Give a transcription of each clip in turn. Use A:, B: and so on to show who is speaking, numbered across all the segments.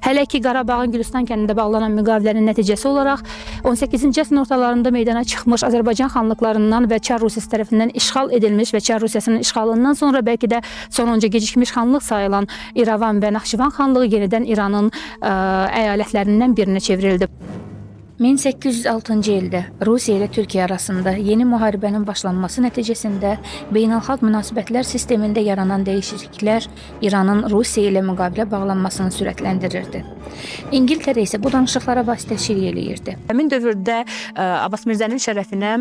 A: Hələ ki Qarabağın Gülüstan kəndində bağlanan müqavilənin nəticəsi olaraq 18-ci əsrin ortalarında meydana çıxmış Azərbaycan xanlıqlarından və Çar Rusiyası tərəfindən işğal edilmiş və Çar Rusiyasının işğalından sonra bəlkə də sonuncu gecikmiş xanlıq sayılan İrəvan və Naxçıvan xanlığı yenidən İranın əyalətlərindən birinə çevrildi. 1806-cı ildə Rusiya ilə Türkiyə arasında yeni müharibənin başlanması nəticəsində beynəlxalq münasibətlər sistemində yaranan dəyişikliklər İranın Rusiya ilə müqavilə bağlanmasını sürətləndirirdi. İngiltərə isə bu danışıqlara vasitəçilik eləyirdi.
B: Həmin dövrdə Abbas Mirzənin şərəfinə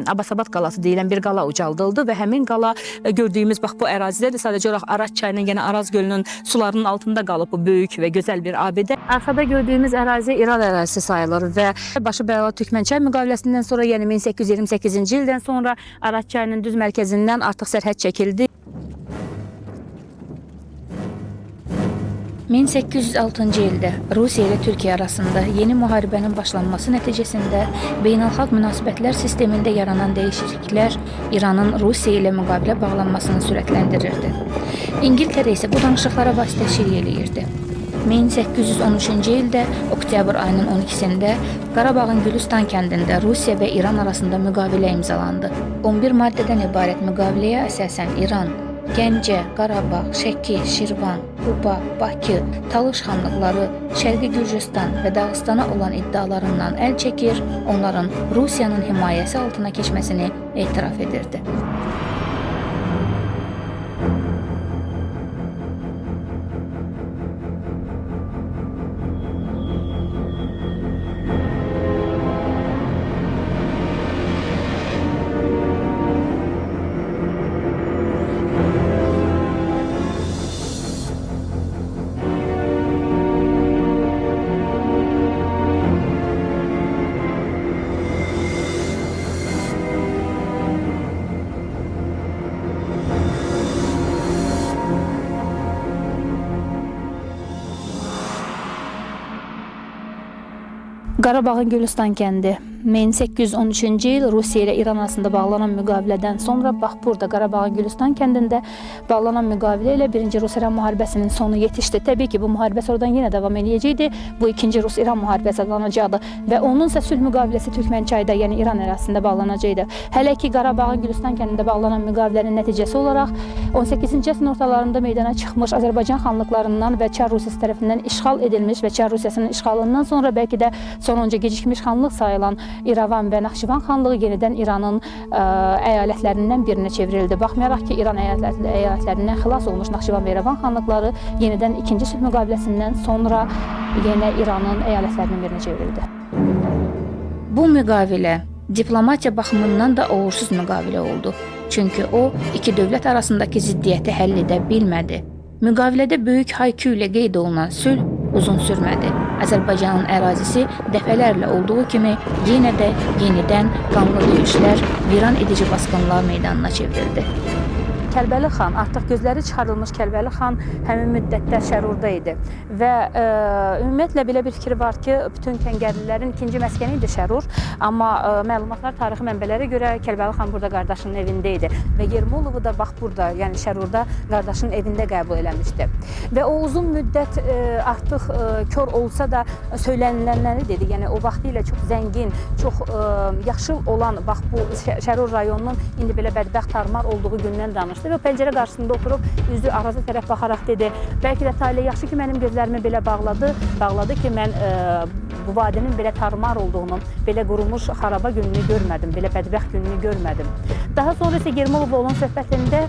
B: Abbasabad qalası deyilən bir qala ucaldıldı və həmin qala gördüyümüz bax bu ərazidə də sadəcə olaraq Araz çayının, yəni Araz gölünün sularının altında qalıb bu böyük və gözəl bir abidə. Arxada gördüyümüz ərazi İran ərazisi sayılır və başı bəlalı Türkmənçay müqaviləsindən sonra, yəni 1828-ci ildən sonra Araz çayının düz mərkəzindən artıq sərhəd çəkildi.
A: 1806-cı ildə Rusiya ilə Türkiyə arasında yeni müharibənin başlanması nəticəsində beynəlxalq münasibətlər sistemində yaranan dəyişikliklər İranın Rusiya ilə müqavilə bağlanmasını sürətləndirirdi. İngiltərə isə bu danışıqlara vasitəçilik eləyirdi. 1813-cü ildə oktyabr ayının 12-sində Qarabağın Gülüstan kəndində Rusiya və İran arasında müqavilə imzalandı. 11 maddədən ibarət müqaviləyə əsasən İran, Gəncə, Qarabağ, Şəki, Şirvan, Quba, Bakı, Talış xanlıqları, Şərqi Gürcüstan və Dağıstana olan iddialarından əl çəkir, onların Rusiyanın himayəsi altına keçməsini etiraf edirdi. Qarabağın Gülüstan kəndi 1813-cü il Rusiya ilə İran arasında bağlanan müqavilədən sonra bax burada Qarabağın Gülüstan kəndində bağlanan müqavilə ilə 1-ci Rus-İran müharibəsinin sonu yetişdi. Təbii ki, bu müharibə sonradan yenə davam edəcəkdi. Bu 2-ci Rus-İran müharibəsi adlanacaqdı və onun isə sülh müqaviləsi Türkmənçayda, yəni İran ərazisində bağlanacaqdı. Hələ ki Qarabağın Gülüstan kəndində bağlanan müqavilənin nəticəsi olaraq 18-ci əsrin ortalarında meydana çıxmış Azərbaycan xanlıqlarından və Çar Rusiyası tərəfindən işğal edilmiş və Çar Rusiyasının işğalından sonra bəlkə də sonuncu gecikmiş xanlıq sayılan İrəvan və Naxçıvan xanlığı yenidən İranın əyalətlərindən birinə çevrildi. Baxmayaraq ki, İran əyalətlərindən xilas olmuş Naxçıvan və İrəvan xanlıqları yenidən ikinci sülh müqaviləsindən sonra yenə İranın əyalətlərindən birinə çevrildi. Bu müqavilə diplomatiya baxımından da uğursuz müqavilə oldu. Çünki o, iki dövlət arasındakı ziddiyyəti həll edə bilmədi. Müqavilədə böyük haykü ilə qeyd olunan sülh uzun sürmədi. Azərbaycanın ərazisi dəfələrlə olduğu kimi yenə də yenidən qanlı döyüşlər, viran edici basqınlar meydanına çevrildi.
B: Kəlbəli xan, artıq gözləri çıxarılmış Kəlbəli xan həmin müddətdə Şərurda idi və ümumiyyətlə belə bir fikir var ki, bütün kəngərlilərin ikinci məskəni idi Şərur, amma məlumatlar, tarixi mənbələrə görə Kəlbəli xan burada qardaşının evində idi və Yermolovu da bax burada, yəni Şərurda qardaşının evində qəbul eləmişdi. Və o uzun müddət artıq kör olsa da söylənilənləri dedi, yəni o vaxtı ilə çox zəngin, çox yaşıl olan bax bu Şərur rayonunun indi belə bədbəxt tarmar olduğu gündən danışdı. Və pəncərə qarşısında oturub üzü Araza tərəf baxaraq dedi, bəlkə də Talih yaxşı ki, mənim gözlərimi belə bağladı ki, mən bu vadinin belə tarmar olduğunu, belə qurulmuş xaraba gününü görmədim, belə bədbəxt gününü görmədim. Daha sonra isə Yermolov olan söhbətində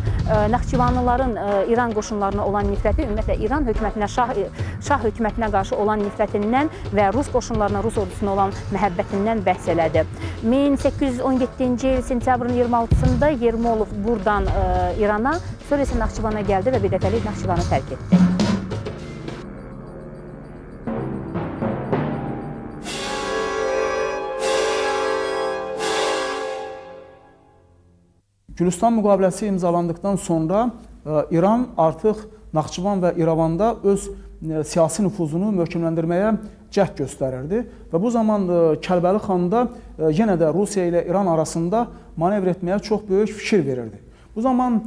B: Naxçıvanlıların İran qoşunlarına olan nifrəti, ümumiyyətlə İran hökumətinə, Şah hökumətinə qarşı olan nifrətindən və Rus qoşunlarına, Rus ordusuna olan məhəbbətindən bəhs elədi. 1817-ci il sentyabrın 26-sında Yermolov buradan İrana, sonra isə Naxçıvana gəldi və bir dəfəlik Naxçıvanı tərk etdi.
C: Gülüstan müqaviləsi imzalandıqdan sonra İran artıq Naxçıvan və İrəvanda öz siyasi nüfuzunu möhkəmləndirməyə cəhd göstərirdi və bu zaman Kəlbəli xan da yenə də Rusiya ilə İran arasında manevr etməyə çox böyük fikir verirdi. Bu zaman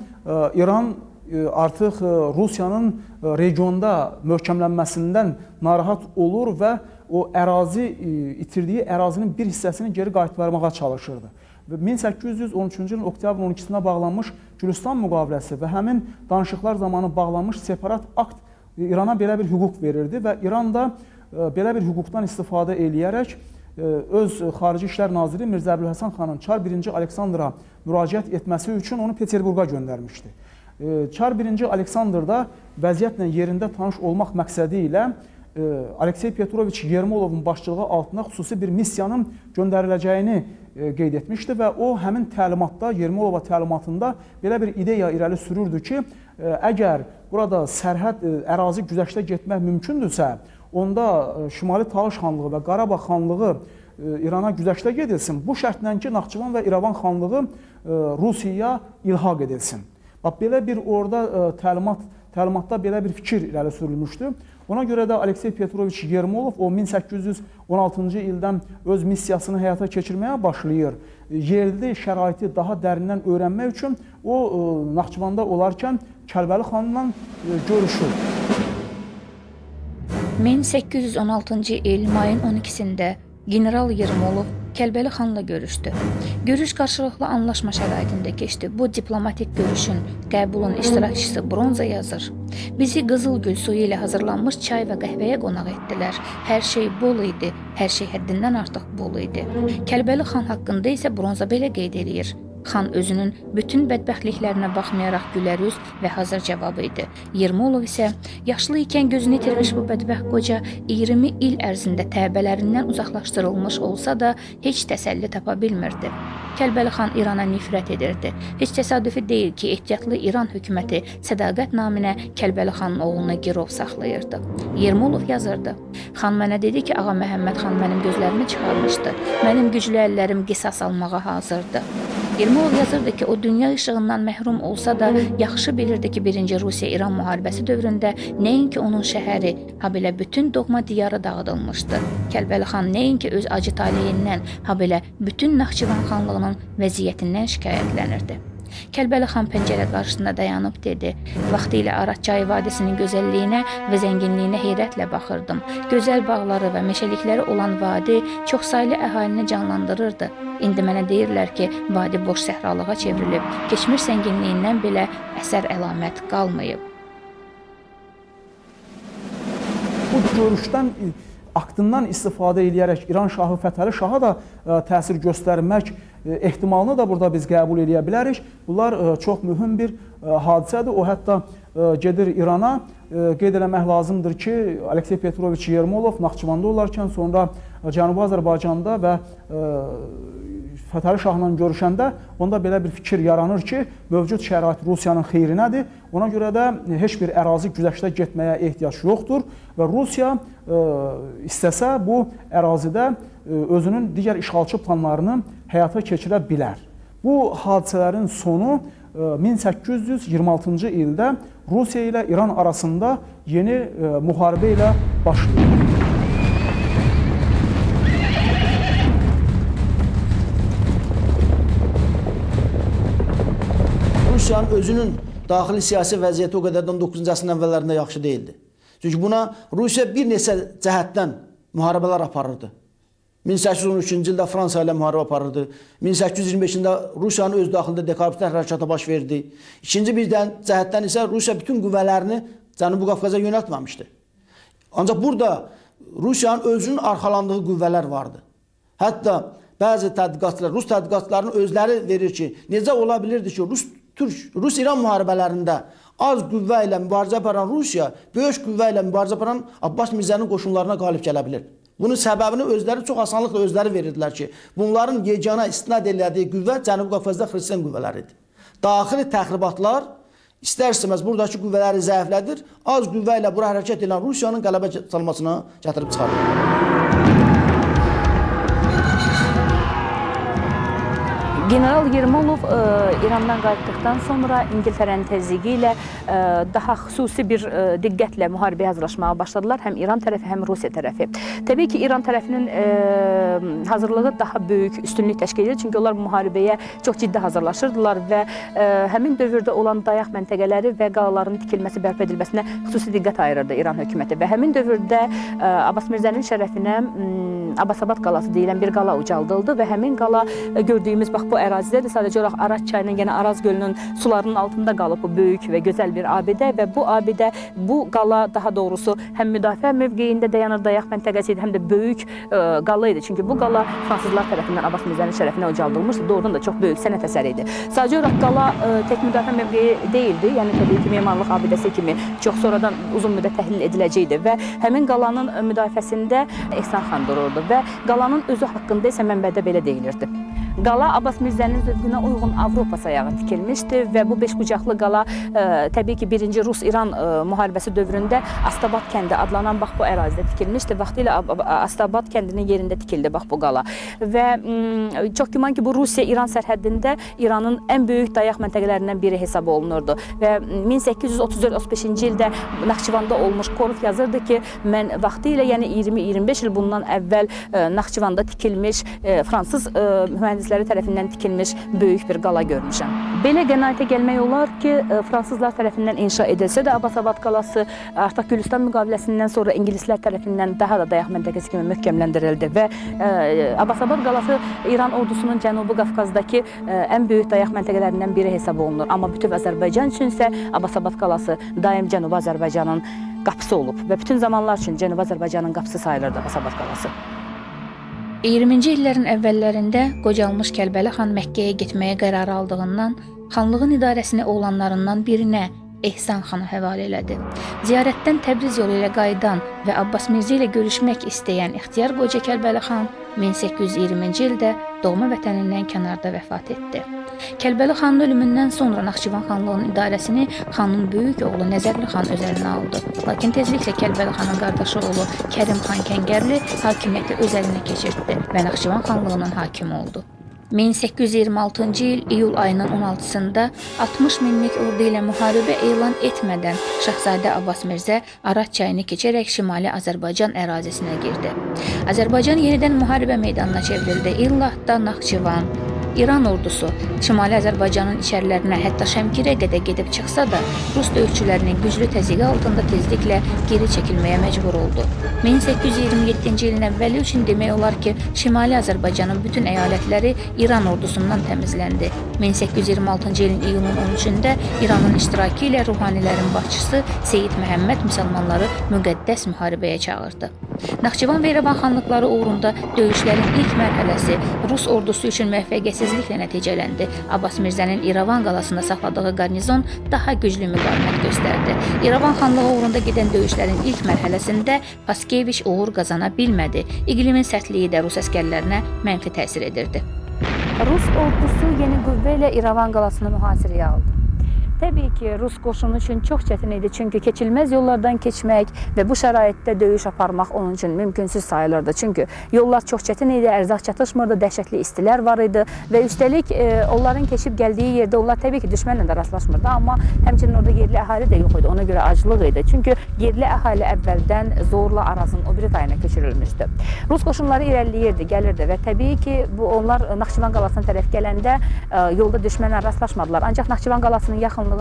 C: İran artıq Rusiyanın regionda möhkəmlənməsindən narahat olur və o itirdiyi ərazinin bir hissəsini geri qaytarmağa çalışırdı. Və 1813-cü ilin oktyabrın 12-sinə bağlanmış Gülüstan müqaviləsi və həmin danışıqlar zamanı bağlanmış separat akt İrana belə bir hüquq verirdi və İran da belə bir hüquqdan istifadə eləyərək öz Xarici İşlər Naziri Mirzə Əbülhəsən xanın Çar 1-ci Aleksandra müraciət etməsi üçün onu Peterburqa göndərmişdi. Çar 1-ci Aleksandr da vəziyyətlə yerində tanış olmaq məqsədi ilə Aleksey Petroviç Yermolovun başçılığı altında xüsusi bir missiyanın göndəriləcəyini qeyd etmişdi və o həmin təlimatda, Yermolova təlimatında belə bir ideya irəli sürürdü ki, əgər burada sərhəd ərazi güzəştə getmək mümkündürsə, onda Şimali Tağış xanlığı və Qarabağ xanlığı İrana güzəştə gedilsin. Bu şərtlə ki, Naxçıvan və İrəvan xanlığı Rusiyaya ilhaq edilsin. Bax, belə bir orada təlimatda belə bir fikir irəli sürülmüşdü. Ona görə də Aleksey Petroviç Yermolov o 1816-cı ildən öz missiyasını həyata keçirməyə başlayır. Yerli şəraiti daha dərindən öyrənmək üçün o Naxçıvanda olarkən Kəlbəli xanla görüşür.
A: 1816-cı il mayın 12-sində General Yermolov Kəlbəli xanla görüşdü. Görüş qarşılıqlı anlaşma şəraitində keçdi. Bu diplomatik görüşün qəbulun iştirakçısı Bronza yazır. Bizi qızılgül suyu ilə hazırlanmış çay və qəhvəyə qonaq etdilər. Hər şey bol idi, hər şey həddindən artıq bol idi. Kəlbəli xan haqqında isə Bronza belə qeyd edir. Xan özünün bütün bədbəxtliklərinə baxmayaraq gülərüz və hazır cavabı idi. Yermolov isə yaşlı ikən gözünü itirmiş bu bədbəxt qoca 20 il ərzində təbələrindən uzaqlaşdırılmış olsa da heç təsəlli tapa bilmirdi. Kəlbəli xan İrana nifrət edirdi. Heç təsadüfi deyil ki, ehtiyatlı İran hökuməti sədaqət naminə Kəlbəli xanın oğlunu girov saxlayırdı. Yermolov yazırdı. Xan mənə dedi ki, Ağa Məhəmməd xan mənim gözlərimi çıxarmışdı. Mənim güclü əllərim qisas almağa hazırdı. Yermolov yazırdı ki, o dünya işığından məhrum olsa da yaxşı bilirdi ki, 1-ci Rusiya-İran müharibəsi dövründə nəinki onun şəhəri, habelə bütün doğma diyarı dağıdılmışdı. Kəlbəli xan nəinki öz acı taleyindən, habelə bütün Naxçıvan xanlığının vəziyyətindən şikayətlənirdi. Kəlbəli xan pəncərə qarşısında dayanıb dedi. Vaxtilə Arat çayı vadisinin gözəlliyinə və zənginliyinə heyrətlə baxırdım. Gözəl bağları və meşəlikləri olan vadi çoxsaylı əhalini canlandırırdı. İndi mənə deyirlər ki, vadi boş səhralığa çevrilib, keçmiş zənginliyindən belə əsər əlamət qalmayıb.
C: Bu görüşdən aktından istifadə edərək İran şahı Fətəli Şaha da təsir göstərmək ehtimalını da burada biz qəbul edə bilərik. Bunlar çox mühüm bir hadisədir. O hətta gedir İrana. Qeyd eləmək lazımdır ki, Aleksey Petroviç Yermolov Naxçıvanda olarkən, sonra Cənubi Azərbaycanda və Fətəli Şahla görüşəndə onda belə bir fikir yaranır ki, mövcud şərait Rusiyanın xeyrinədir. Ona görə də heç bir ərazi güzəştə getməyə ehtiyac yoxdur və Rusiya istəsə bu ərazidə özünün digər işğalçı planlarını həyata keçirə bilər. Bu hadisələrin sonu 1826-cı ildə Rusiya ilə İran arasında yeni müharibə ilə başlayır.
D: Rusiyanın özünün daxili siyasi vəziyyəti o qədərdən 9-cu əsrin əvvəllərində yaxşı deyildi. Çünki buna Rusiya bir neçə cəhətdən müharibələr aparırdı. 1813-cü ildə Fransa ilə müharibə aparırdı. 1825-də Rusiyanın öz daxilində dekapitlər hərəkata baş verdi. İkinci bir cəhətdən isə Rusiya bütün qüvvələrini Cənubi Qafqaza yönəltməmişdi. Ancaq burada Rusiyanın özünün arxalandığı qüvvələr vardı. Hətta bəzi tədqiqatçılar, Rus tədqiqatçılarının özləri verir ki, necə ola bilirdi ki, Rus-İran müharibələrində az qüvvə ilə mübarizə aparan Rusiya, böyük qüvvə ilə mübarizə aparan Abbas Mirzənin qoşunlarına qalib gələ bilir. Bunun səbəbini özləri çox asanlıqla özləri verirdilər ki, bunların yeganə istinad elədiyi qüvvə Cənubi Qafqazda xristian qüvvələridir. Daxili təxribatlar istər-istəməz buradakı qüvvələri zəiflədir, az qüvvə ilə bura hərəkət edən Rusiyanın qələbə çalmasına gətirib çıxarır.
B: General Yermolov İrandan qayıtdıqdan sonra İngiltərənin təzyiqi ilə daha xüsusi bir diqqətlə müharibəyə hazırlaşmağa başladılar. Həm İran tərəfi, həm Rusiya tərəfi. Təbii ki, İran tərəfinin hazırlığı daha böyük üstünlük təşkil edir. Çünki onlar bu müharibəyə çox ciddi hazırlaşırdılar və həmin dövrdə olan dayaq məntəqələri və qalaların tikilməsi, bərpa edilməsinə xüsusi diqqət ayırırdı İran hökuməti. Və həmin dövrdə Abbas Mirzənin şərəfinə Abbasabad qalası deyilən bir qala ucaldıldı və həmin qala gördüyümüz bax bu ərazidədir. Sadəcə olaraq Araz çayının, yəni Araz gölünün sularının altında qalıb bu böyük və gözəl bir abidə və bu abidə, bu qala daha doğrusu həm müdafiə mövqeyində dayanır, dayaq məntəqəsi idi, həm də böyük qala idi. Çünki bu qala fransızlar tərəfindən Abbas Mirzənin şərəfinə ucaldılmışdı. Doğrudan da çox böyük sənət əsəri idi. Sadəcə olaraq qala tək müdafiə mövqeyi deyildi. Yəni təbii ki, memarlıq abidəsi kimi çox sonradan uzun müddət təhlil ediləcəkdi və həmin qalanın müdafiəsində Ehsan xan dururdu və qalanın özü haqqında isə mənbədə belə deyilirdi. Qala Abbas Mirzənin zövqünə uyğun Avropa sayağı tikilmişdi və bu beşbucaqlı qala təbii ki, 1-ci Rus-İran müharibəsi dövründə Astabat kəndi adlanan bax bu ərazidə tikilmişdi. Vaxtilə Astabat kəndinin yerində tikildi bax bu qala. Və çox güman ki, bu Rusiya-İran sərhəddində İranın ən böyük dayaq məntəqələrindən biri hesab olunurdu. Və 1834-35-ci ildə Naxçıvanda olmuş Koruf yazırdı ki, mən vaxtilə, yəni 20-25 il bundan əvvəl Naxçıvanda tikilmiş fransız mühəndisləri tərəfindən tikilmiş böyük bir qala görmüşəm. Belə qənaətə gəlmək olar ki, fransızlar tərəfindən inşa edilsə də Abbasabad qalası artıq Gülüstan müqaviləsindən sonra ingilislər tərəfindən daha da dayaq məntəqəsi kimi möhkəmləndirildi və Abbasabad qalası İran ordusunun Cənubi Qafqazdakı ən böyük dayaq məntəqələrindən biri hesab olunur. Amma bütöv Azərbaycan üçün isə Abbasabad qalası daim Cənubi Azərbaycanın qapısı olub və bütün zamanlar üçün Cənubi Azərbaycanın qapısı sayılırdı Abbasabad qalası.
A: 20-ci illərin əvvəllərində qocalmış Kəlbəli xan Məkkəyə getməyə qərar aldığından xanlığın idarəsini oğlanlarından birinə Ehsan xana həvalə elədi. Ziyarətdən Təbriz yolu ilə qayıdan və Abbas Mirzə ilə görüşmək istəyən ixtiyar qoca Kəlbəli xan 1820-ci ildə doğma vətənindən kənarda vəfat etdi. Kəlbəli xanın ölümündən sonra Naxçıvan xanlığının idarəsini xanın böyük oğlu Nəzərli xan öz əlinə aldı. Lakin tezliklə Kəlbəli xanın qardaşı oğlu Kərim xan Kəngərli hakimiyyəti öz əlinə keçirtdi və Naxçıvan xanlığının hakimi oldu. 1826-cı il iyul ayının 16-sında 60 minlik ordu ilə müharibə elan etmədən Şahzadə Abbas Mirzə Araz çayını keçərək Şimali Azərbaycan ərazisinə girdi. Azərbaycan yenidən müharibə meydanına çevrildi. İllahda Naxçıvan, İran ordusu Şimali Azərbaycanın içərilərinə, hətta Şəmkirə qədər gedib çıxsa da, Rus döyüşçülərinin güclü təzyiqi altında tezliklə geri çəkilməyə məcbur oldu. 1827-ci ilin əvvəli üçün demək olar ki, Şimali Azərbaycanın bütün əyalətləri İran ordusundan təmizləndi. 1826-cı ilin iyunun 13-də İranın iştirakı ilə ruhanilərin başçısı Seyid Məhəmməd müsəlmanları müqəddəs müharibəyə çağırdı. Naxçıvan və İrəvan xanlıqları uğrunda döyüşlərin ilk mərhələsi Rus ordusu üçün müvəffəqiyyətsizliklə nəticələndi. Abbas Mirzənin İrəvan qalasında saxladığı qarnizon daha güclü müqavimət göstərdi. İrəvan xanlığı uğrunda gedən döyüşlərin ilk mərhələsində Paskeviç uğur qazana bilmədi. İqlimin sərtliyi də Rus əskərlərinə mənfi təsir edirdi.
B: Rus ordusu yeni qüvvə ilə İrəvan qalasını mühasirəyə aldı. Təbii ki, Rus qoşunu üçün çox çətin idi, çünki keçilməz yollardan keçmək və bu şəraitdə döyüş aparmaq onun üçün mümkünsüz sayılırdı. Çünki yollar çox çətin idi, ərzaq çatışmırdı, dəhşətli istilər var idi və üstəlik onların keçib gəldiyi yerdə onlar təbii ki, düşmənlə də rastlaşmırdı, amma həmçinin orada yerli əhali də yox idi, ona görə aclıq idi. Çünki yerli əhali əvvəldən zorla Arazın o biri tayına köçürülmüşdü. Rus qoşunları irəliləyirdi, gəlirdi və təbii ki, onlar Naxçıvan qalasına tərəf gələndə yolda düşmənlə rastlaşmadılar. Ancaq Naxçıvan qalasının yaxınlığında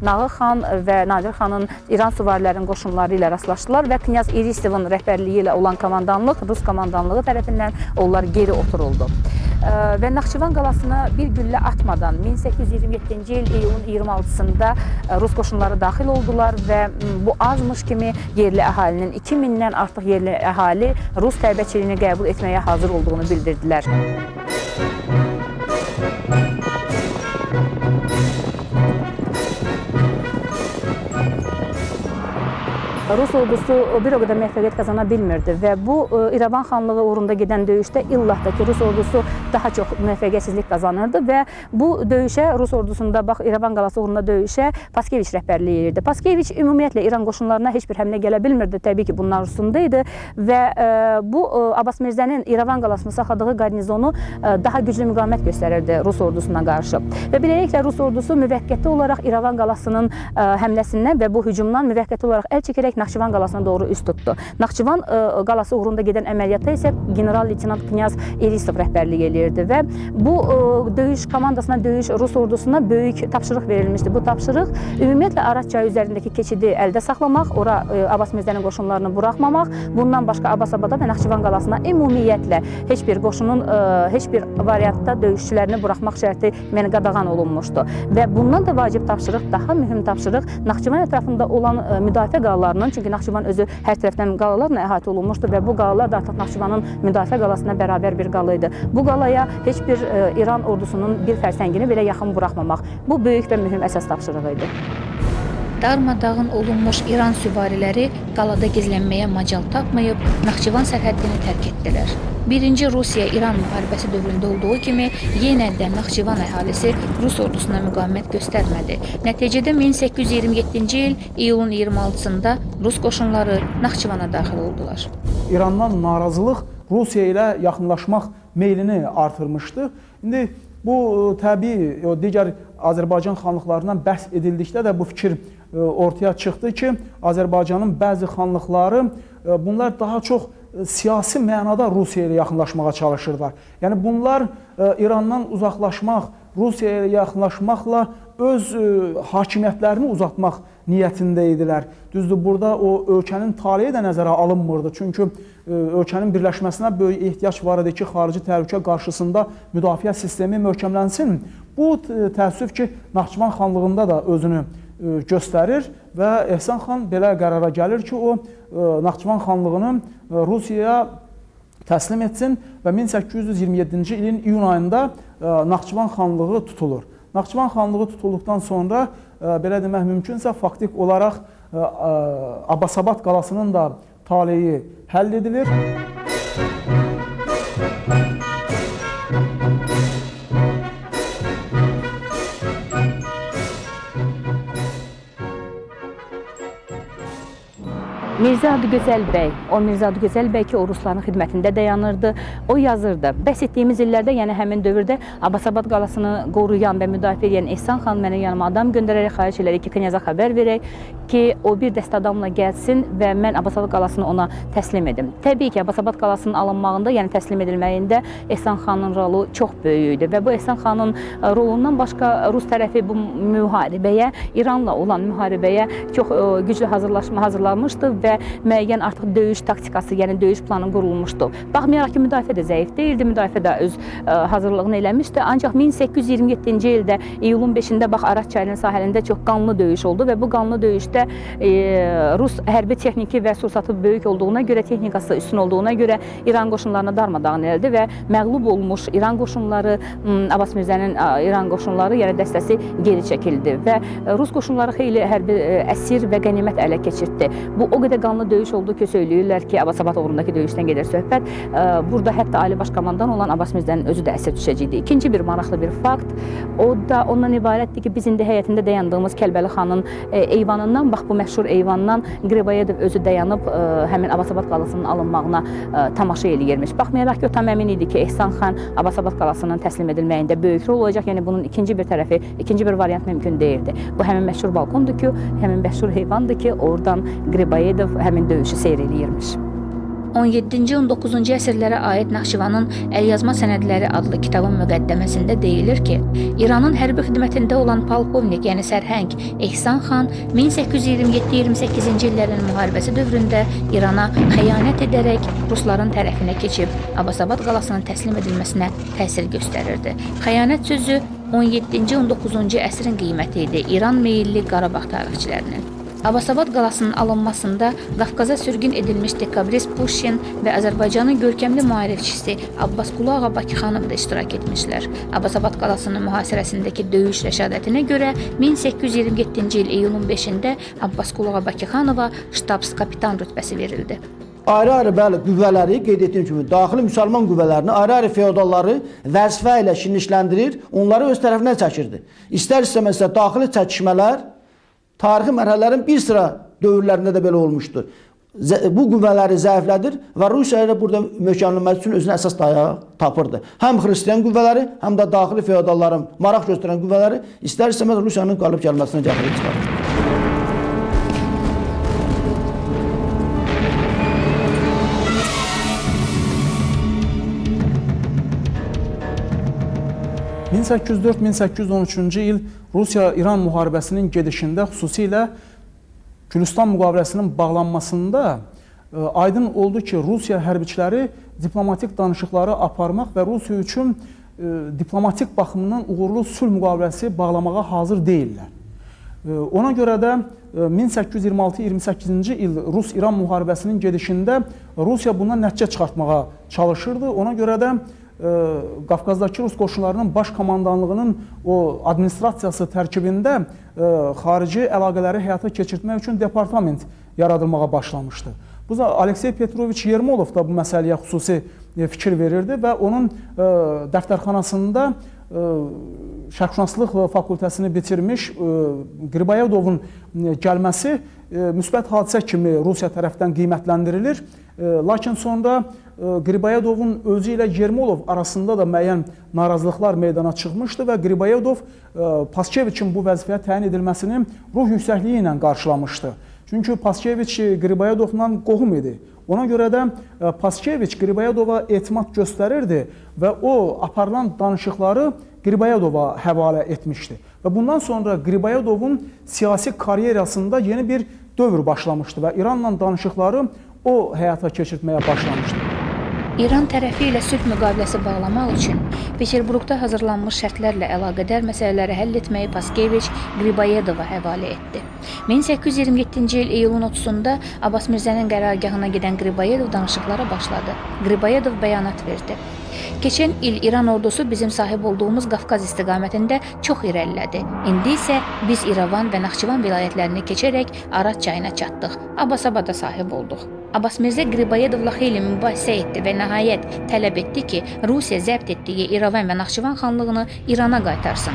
B: Nağı xan və Nadir xanın İran süvarilərinin qoşunları ilə rastlaşdılar və Knyaz İristovun rəhbərliyi ilə olan komandanlıq, Rus komandanlığı tərəfindən onlar geri oturuldu. Və Naxçıvan qalasına bir güllə atmadan 1827-ci il iyulun 26-sında Rus qoşunları daxil oldular və bu azmış kimi yerli əhalinin 2000-dən artıq yerli əhali Rus təbəçiliyini qəbul etməyə hazır olduğunu bildirdilər. Rus ordusu bir o qədər müvəffəqiyyət qazana bilmirdi və bu İrəvan xanlığı uğrunda gedən döyüşdə illatda ki, Rus ordusu daha çox müvəffəqiyyətsizlik qazanırdı və bu döyüşə Rus ordusunda bax İrəvan qalası uğrunda döyüşə Paskeviç rəhbərlik edirdi. Paskeviç ümumiyyətlə İran qoşunlarına heç bir həmlə gələ bilmirdi. Təbii ki, bunun arzusunda idi və bu Abbas Mirzənin İrəvan qalasını saxladığı qarnizonu daha güclü müqavimət göstərirdi Rus ordusuna qarşı. Və beləliklə Rus ordusu müvəqqəti olaraq İrəvan qalasının həmləsindən və bu hücumdan müvəqqəti olaraq əl çəkərək Naxçıvan qalasına doğru üst tutdu. Naxçıvan qalası uğrunda gedən əməliyyatda isə general-leytenant Knyaz Elisov rəhbərlik edirdi və bu döyüş komandasına, döyüş Rus ordusuna böyük tapşırıq verilmişdi. Bu tapşırıq ümumiyyətlə Araz çayı üzərindəki keçidi əldə saxlamaq, ora Abbas Mirzənin qoşunlarını buraxmamaq, bundan başqa Abbasabada və Naxçıvan qalasına ümumiyyətlə heç bir qoşunun heç bir variantda döyüşçülərini buraxmaq şərti qadağan olunmuşdu. Və bundan da vacib tapşırıq, daha mühüm tapşırıq Naxçıvan ətrafında olan müdafiə qalalarının, çünki Naxçıvan özü hər tərəfdən qalalarla əhatə olunmuşdu və bu qalalar da artıq Naxçıvanın müdafiə qalasına bərabər bir qala idi. Bu qalaya heç bir İran ordusunun bir fərsəngini belə yaxın buraxmamaq. Bu böyük və mühüm əsas tapşırığı idi.
A: Darmadağın olunmuş İran süvariləri qalada gizlənməyə macal tapmayıb Naxçıvan sərhəddini tərk etdilər. Birinci Rusiya-İran müharibəsi dövründə olduğu kimi yenə də Naxçıvan əhalisi Rus ordusuna müqavimət göstərmədi. Nəticədə 1827-ci il iyulun 26-sında Rus qoşunları Naxçıvana daxil oldular.
C: İrandan narazılıq Rusiya ilə yaxınlaşmaq meylini artırmışdı. İndi bu təbii digər Azərbaycan xanlıqlarından bəhs edildikdə də bu fikir ortaya çıxdı ki, Azərbaycanın bəzi xanlıqları bunlar daha çox siyasi mənada Rusiya ilə yaxınlaşmağa çalışırlar. Yəni bunlar İrandan uzaqlaşmaq, Rusiya ilə yaxınlaşmaqla öz hakimiyyətlərini uzatmaq niyyətində idilər. Düzdür, burada o ölkənin taleyi də nəzərə alınmırdı. Çünki ölkənin birləşməsinə böyük ehtiyac var idi ki, xarici təhlükə qarşısında müdafiə sistemi möhkəmlənsin. Bu təəssüf ki, Naxçıvan xanlığında da özünü göstərir və Ehsan xan belə qərara gəlir ki, o Naxçıvan xanlığını Rusiyaya təslim etsin və 1827-ci ilin iyun ayında Naxçıvan xanlığı tutulur. Naxçıvan xanlığı tutulduqdan sonra belə demək mümkünsə faktik olaraq Abbasabad qalasının da taleyi həll edilir.
B: Mirzə Adıgözəl bəy, o Mirzə Adıgözəl bəy ki, o Rusların xidmətində dayanırdı. O yazırdı. Bəhs etdiyimiz illərdə, yəni həmin dövrdə Abbasabad qalasını qoruyan və müdafiə edən Ehsan xan mənə yanıma adam göndərərək xahiş elədi ki, Knyaza xəbər verək ki, o bir dəstə adamla gəlsin və mən Abbasabad qalasını ona təslim edim. Təbii ki, Abbasabad qalasının alınmağında, yəni təslim edilməyində Ehsan xanın rolu çox böyük idi və bu Ehsan xanın rolundan başqa Rus tərəfi bu müharibəyə, İranla olan müharibəyə çox güclü hazırlanmışdı və müəyyən artıq döyüş taktikası, yəni döyüş planı qurulmuşdu. Baxmayaraq ki, müdafiə də zəif deyildi, müdafiə də öz hazırlığını eləmişdi. Ancaq 1827-ci ildə iyulun 5-də bax Araz çayının sahilində çox qanlı döyüş oldu və bu qanlı döyüşdə Rus hərbi texniki və sursatı böyük olduğuna görə, texnikası üstün olduğuna görə İran qoşunlarını darmadağın elədi və məğlub olmuş İran qoşunları, Abbas Mirzənin İran qoşunları, yəni dəstəsi geri çəkildi və Rus qoşunları xeyli hərbi əsir və qənimət ələ keçirtdi. Bu o qədər qanlı döyüş oldu ki, söyləyirlər ki, Abbasabad uğrundakı döyüşdən gedir söhbət. Burada hətta Ali Baş Komandan olan Abbas Mirzənin özü də əsir düşəcəkdi. İkinci bir maraqlı bir fakt, o da ondan ibarətdir ki, biz indi həyətində dayandığımız Kəlbəli xanın eyvanından, bax bu məşhur eyvandan Qriboyedov özü dayanıb həmin Abbasabad qalasının alınmağına tamaşa eləyirmiş. Baxmayaraq ki, o tam əmin idi ki, Ehsan xan Abbasabad qalasının təslim edilməyində böyük rol olacaq, yəni bunun ikinci bir tərəfi, ikinci bir variant mümkün deyildi. Bu həmin məşhur balkondur ki, həmin məşhur heyvandır ki, oradan Qriboyedov həmin döyüşü seyr eləyirmiş.
A: 17-ci 19-cu əsrlərə aid Naxçıvanın əlyazma sənədləri adlı kitabın müqəddəməsində deyilir ki, İranın hərbi xidmətində olan polkovnik, yəni sərhəng Ehsan xan 1827-28-ci illərin müharibəsi dövründə İrana xəyanət edərək Rusların tərəfinə keçib Abbasabad qalasının təslim edilməsinə təsir göstərirdi. Xəyanət sözü 17-ci 19-cu əsrin qiyməti idi İran meyilli Qarabağ tarixçilərinin. Abbasabad qalasının alınmasında Qafqaza sürgün edilmiş dekabrist Puşkin və Azərbaycanın görkəmli mühərrifçisi Abbas Qulu Ağa Bakıxanov da iştirak etmişlər. Abbasabad qalasının mühasirəsindəki döyüş rəşadətinə görə 1827-ci il iyulun 5-də Abbas Qulu Ağa Bakıxanova ştabs kapitan rütbəsi verildi.
D: Ayrı-ayrı bəli qüvvələri qeyd etdiyim kimi daxili müsəlman qüvvələrini ayrı-ayrı feodalları vəzifə ilə şirnikləndirir, onları öz tərəfinə çəkirdi. İstər-istəməzsə daxili çəkişmələr tarixi mərhələlərin bir sıra dövrlərində də belə olmuşdur. Bu qüvvələri zəiflədir və Rusiya ilə burada möhkəmlənməsi üçün özünə əsas dayaq tapırdı. Həm xristian qüvvələri, həm də daxili feodalların maraq göstərən qüvvələri istər-istəməz Rusiyanın qalib gəlməsinə gətirib çıxarır.
C: ...1804-1813-cü il Rusiya-İran müharibəsinin gedişində, xüsusilə Gülüstan müqaviləsinin bağlanmasında aydın oldu ki, Rusiya hərbiçiləri diplomatik danışıqları aparmaq və Rusiya üçün diplomatik baxımından uğurlu sülh müqaviləsi bağlamağa hazır deyirlər. Ona görə də 1826-28-ci il Rus-İran müharibəsinin gedişində Rusiya bundan nəticə çıxartmağa çalışırdı. Ona görə də Qafqazdakı Rus qoşunlarının baş komandanlığının o administrasiyası tərkibində xarici əlaqələri həyata keçirtmək üçün departament yaradılmağa başlamışdı. Bu da Aleksey Petroviç Yermolov da bu məsələyə xüsusi fikir verirdi və onun dəftərxanasında Şərqşünaslıq fakültəsini bitirmiş Qriboyedovun gəlməsi müsbət hadisə kimi Rusiya tərəfdən qiymətləndirilir. Lakin sonra Qriboyedovun özü ilə Yermolov arasında da müəyyən narazılıqlar meydana çıxmışdı və Qriboyedov Paskeviçin bu vəzifəyə təyin edilməsini ruh yüksəkliyi ilə qarşılamışdı. Çünki Paskeviç Qriboyedovla qohum idi. Ona görə də Paskeviç Qriboyedova etimad göstərirdi və o aparılan danışıqları Qriboyedova həvalə etmişdi. Və bundan sonra Qriboyedovun siyasi karyerasında yeni bir dövr başlamışdı və İranla danışıqları o həyata keçirtməyə başlamışdı.
A: İran tərəfi ilə sülh müqaviləsi bağlamaq üçün Peterburqda hazırlanmış şərtlərlə əlaqədar məsələləri həll etməyi Paskeviç Qriboyedova həvalə etdi. 1827-ci il iyulun 30-da Abbas Mirzənin qərargahına gedən Qriboyedov danışıqlara başladı. Qriboyedov bəyanat verdi. Keçən il İran ordusu bizim sahib olduğumuz Qafqaz istiqamətində çox irəlilədi. İndi isə biz İrəvan və Naxçıvan vilayətlərini keçərək Arat çayına çatdıq. Abbasabada sahib olduq. Abbas Mirzə Qriboyedovla xeyli mübahisə etdi və nəhayət tələb etdi ki, Rusiya zəbt etdiyi İrəvan və Naxçıvan xanlığını İrana qaytarsın.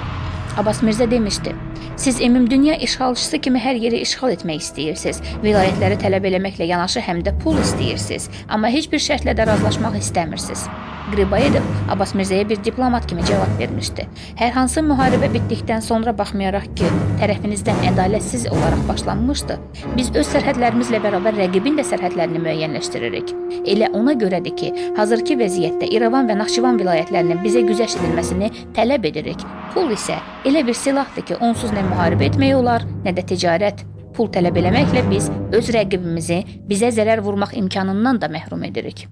A: Abbas Mirzə demişdi: "Siz ümumdünya işğalçısı kimi hər yeri işğal etmək istəyirsiniz, vilayətləri tələb eləməklə yanaşı həm də pul istəyirsiniz, amma heç bir şərtlə də razılaşmaq istəmirsiniz." Qriboyedov Abbas Mirzəyə bir diplomat kimi cavab vermişdi. Hər hansı müharibə bitdikdən sonra baxmayaraq ki, tərəfinizdən ədalətsiz olaraq başlanmışdı, biz öz sərhədlərimizlə bərabər rəqibin də sərhədlərini müəyyənləşdiririk. Elə ona görədir ki, hazırki vəziyyətdə İrəvan və Naxçıvan vilayətlərinin bizə güzəşt edilməsini tələb edirik. Pul isə elə bir silahdır ki, onsuz nə müharibə etmək olar, nə də ticarət. Pul tələb eləməklə biz öz rəqibimizi bizə zərər vurmaq imkanından da məhrum edirik.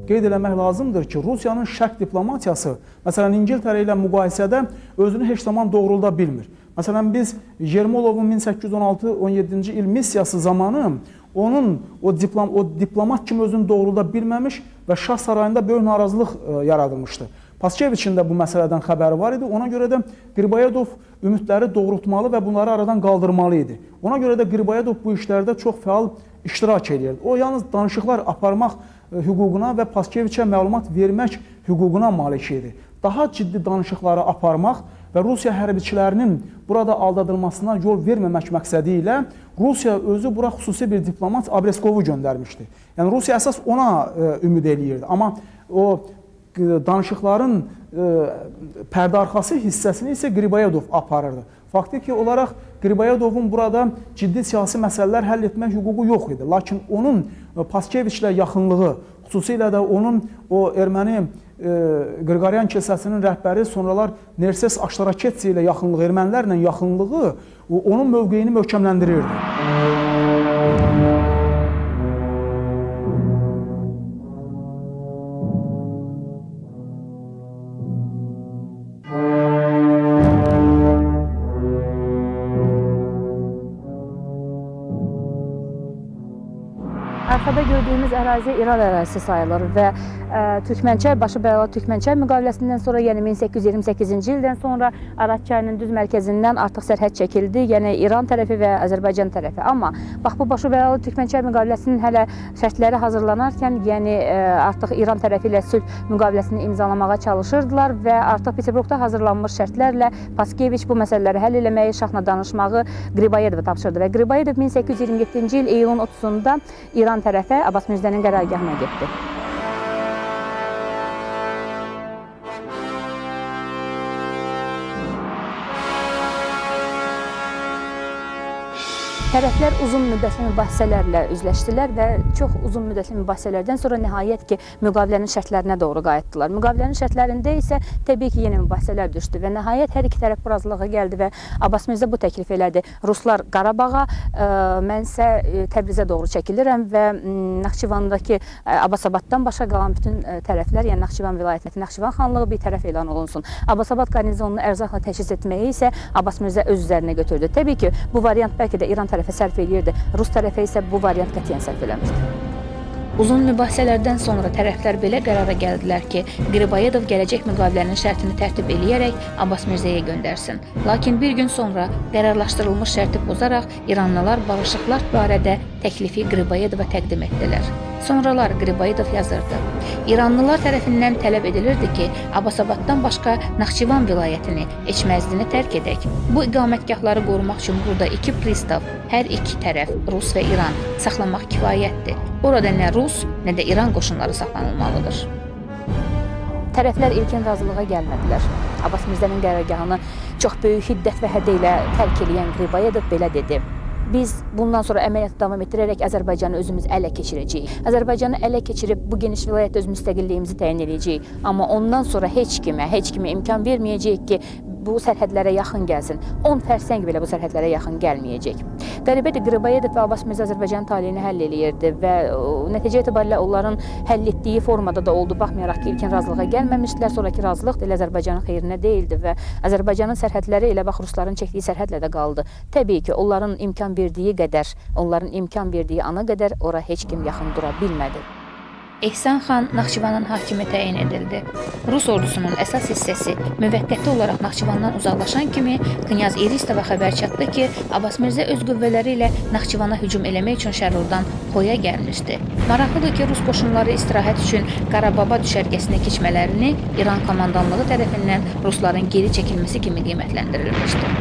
C: Qeyd eləmək lazımdır ki, Rusiyanın şərq diplomatiyası, məsələn, İngiltərə ilə müqayisədə özünü heç zaman doğrulda bilmir. Məsələn, biz Yermolovun 1816-17-ci il missiyası zamanı onun o diplomat kimi özünü doğrulda bilməmiş və Şah sarayında böyük narazılıq yaradılmışdı. Paskeviçin də bu məsələdən xəbəri var idi. Ona görə də Qriboyedov ümidləri doğrultmalı və bunları aradan qaldırmalı idi. Ona görə də Qriboyedov bu işlərdə çox fəal iştirak edirdi. O yalnız danışıqlar aparmaq hüququna və Paskeviçə məlumat vermək hüququna malik idi. Daha ciddi danışıqları aparmaq və Rusiya hərbiçilərinin burada aldadılmasına yol verməmək məqsədi ilə Rusiya özü bura xüsusi bir diplomat Abreskovu göndərmişdi. Yəni Rusiya əsas ona ümid eləyirdi. Amma o danışıqların pərdarxası hissəsini isə Qriboyedov aparırdı. Faktiki olaraq Qriboyedovun burada ciddi siyasi məsələlər həll etmək hüququ yox idi. Lakin onun Paskeviçlə yaxınlığı, xüsusilə də onun o erməni Qriqoryan kilsəsinin rəhbəri, sonralar Nerses Aştaraketsi ilə yaxınlığı, ermənilərlə yaxınlığı onun mövqeyini möhkəmləndirirdi.
B: Arkada gördüyümüz ərazi İran ərazisi sayılır və Türkmənçay, Başı Bəlalı Türkmənçay müqaviləsindən sonra, yəni 1828-ci ildən sonra Araz çayının düz mərkəzindən artıq sərhəd çəkildi, yəni İran tərəfi və Azərbaycan tərəfi. Amma bax bu Başı Bəlalı Türkmənçay müqaviləsinin hələ şərtləri hazırlanarkən, yəni artıq İran tərəfi ilə sülh müqaviləsini imzalamağa çalışırdılar və artıq Peterburqda hazırlanmış şərtlərlə Paskeviç bu məsələləri həll eləməyi, şahla danışmağı Qriboyedova tapşırdı və Qriboyedov 1827-ci il iyulun 30-da İran tərəfə Abbas Mirzənin qərargahına getdi. Tərəflər uzun müddətli mübahisələrlə üzləşdilər və çox uzun müddətli mübahisələrdən sonra nəhayət ki, müqavilənin şərtlərinə doğru qayıtdılar. Müqavilənin şərtlərində isə təbii ki, yenə mübahisələr düşdü və nəhayət hər iki tərəf bu razılığa gəldi və Abbas Mirzə bu təklif elədi. Ruslar Qarabağa, mənsə Təbrizə doğru çəkilirəm və Naxçıvandakı Abbasabaddan başa qalan bütün tərəflər, yəni Naxçıvan vilayəti, Naxçıvan xanlığı bir tərəf elan olunsun. Abbasabad qarnizonunu ərzaqla təchiz etməyi isə Abbas Mirzə öz üzərinə götürdü. Təbii ki, bu variant bəlkə də İran tərəfə sərf edirdi, Rus tərəfə isə bu variant qətiyyən sərf eləmirdi.
A: Uzun mübahisələrdən sonra tərəflər belə qərara gəldilər ki, Qriboyedov gələcək müqavilənin şərtini tərtib eləyərək Abbas Mirzəyə göndərsin. Lakin bir gün sonra qərarlaşdırılmış şərti pozaraq İranlılar barışıqlar barədə təklifi Qriboyedova təqdim etdilər. Sonralar Qriboyedov yazırdı. İranlılar tərəfindən tələb edilirdi ki, Abbasabaddan başqa Naxçıvan vilayətini, Eçməzdini tərk edək. Bu iqamətgahları qorumaq üçün burada iki pristav, hər iki tərəf, Rus və İran, saxlamaq kifayətdir. Orada nə Rus, nə də İran qoşunları saxlanılmalıdır.
B: Tərəflər ilkin razılığa gəlmədilər. Abbas Mirzənin qərargahını çox böyük hiddət və hədə ilə tərk edən Qriboyedov belə dedi. Biz bundan sonra əməliyyatı davam etdirərək Azərbaycanı özümüz ələ keçirəcəyik. Azərbaycanı ələ keçirib bu geniş vilayətdə öz müstəqilliyimizi təyin edəcəyik. Amma ondan sonra heç kimə imkan verməyəcəyik ki, bu sərhədlərə yaxın gəlsin. 10 fərsəng belə bu sərhədlərə yaxın gəlməyəcək. Qəribədir, Qriboyedov və Abbas Mirzə Azərbaycan taleyini həll eləyirdi və nəticə etibarilə onların həll etdiyi formada da oldu. Baxmayaraq ki, ilkin razılığa gəlməmişdilər, sonraki razılıq da elə Azərbaycanın xeyrinə deyildi və Azərbaycanın sərhədləri elə bax Rusların çəkdiyi sərhədlə də qaldı. Təbii ki, onların imkan verdiyi qədər, onların imkan verdiyi ana qədər ora heç kim yaxın dura bilmədi.
A: Ehsan xan Naxçıvanın hakimi təyin edildi. Rus ordusunun əsas hissəsi müvəqqəti olaraq Naxçıvandan uzaqlaşan kimi Knyaz İristova xəbər çatdı ki, Abbas Mirzə öz qüvvələri ilə Naxçıvana hücum eləmək üçün Şərurdan Xoya gəlmişdi. Maraqlıdır ki, Rus qoşunları istirahət üçün Qarababa düşərgəsinə keçmələrini İran komandanlığı tərəfindən Rusların geri çəkilməsi kimi qiymətləndirilmişdi.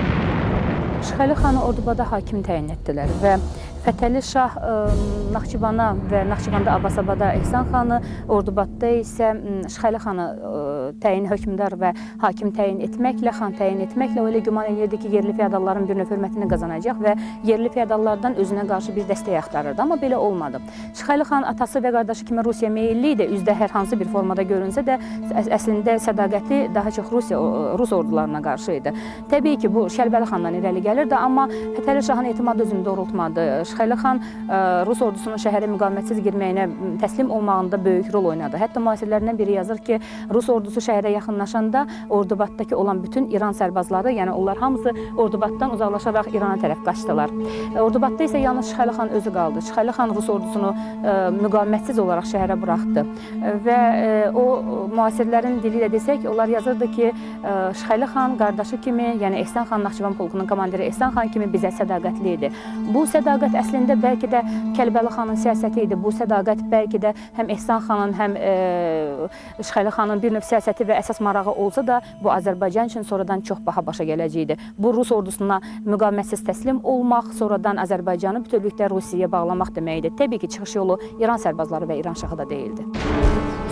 B: Şıxəli xanı Ordubada hakim təyin etdilər və Fətəli Şah Naxçıvana və Naxçıvanda Abbasabada Ehsan xanı, Ordubadda isə Şıxəli xanı təyin hökmdar və hakim təyin etməklə, xan təyin etməklə o elə güman edirdi ki, yerli feodalların bir növ hörmətini qazanacaq və yerli feodallardan özünə qarşı bir dəstək axtarırdı. Amma belə olmadı. Şıxəli xan atası və qardaşı kimi Rusiya meyilli idi. Üzdə hər hansı bir formada görünsə də əslində sədaqəti daha çox Rus ordularına qarşı idi. Təbii ki, bu Şərbəli xandan irəli gəlirdi, amma Fətəli Şahın etimadı özünü doğrultmadı. Şıxəli xan Rus ordusunun şəhərə müqavimətsiz girməyinə, təslim olmağında böyük rol oynadı. Hətta müasirlərindən biri yazır ki, Rus ordusu şəhərə yaxınlaşanda Ordubaddakı olan bütün İran sərbazları, yəni onlar hamısı Ordubaddan uzaqlaşaraq İrana tərəf qaçdılar. Ordubadda isə yalnız Şıxəli xan özü qaldı. Şıxəli xan Rus ordusunu müqavimətsiz olaraq şəhərə buraxdı və o müasirlərin dili ilə desək, onlar yazırdı ki, Şıxəli xan qardaşı kimi, yəni Ehsan xan Naxçıvan polkunun komandiri Ehsan xan kimi bizə sədaqətli idi. Bu sədaqət əslində bəlkə də Kəlbəli xanın siyasəti idi. Bu sədaqət bəlkə də həm Ehsan xanın, həm Şıxəli xanın bir növ siyasəti və əsas marağı olsa da, bu Azərbaycan üçün sonradan çox baha başa gələcəkdi. Bu Rus ordusuna müqavimətsiz təslim olmaq, sonradan Azərbaycanı bütövlükdə Rusiyaya bağlamaq deməkdir. Təbii ki, çıxış yolu İran sərbazları və İran şahı da deyildi.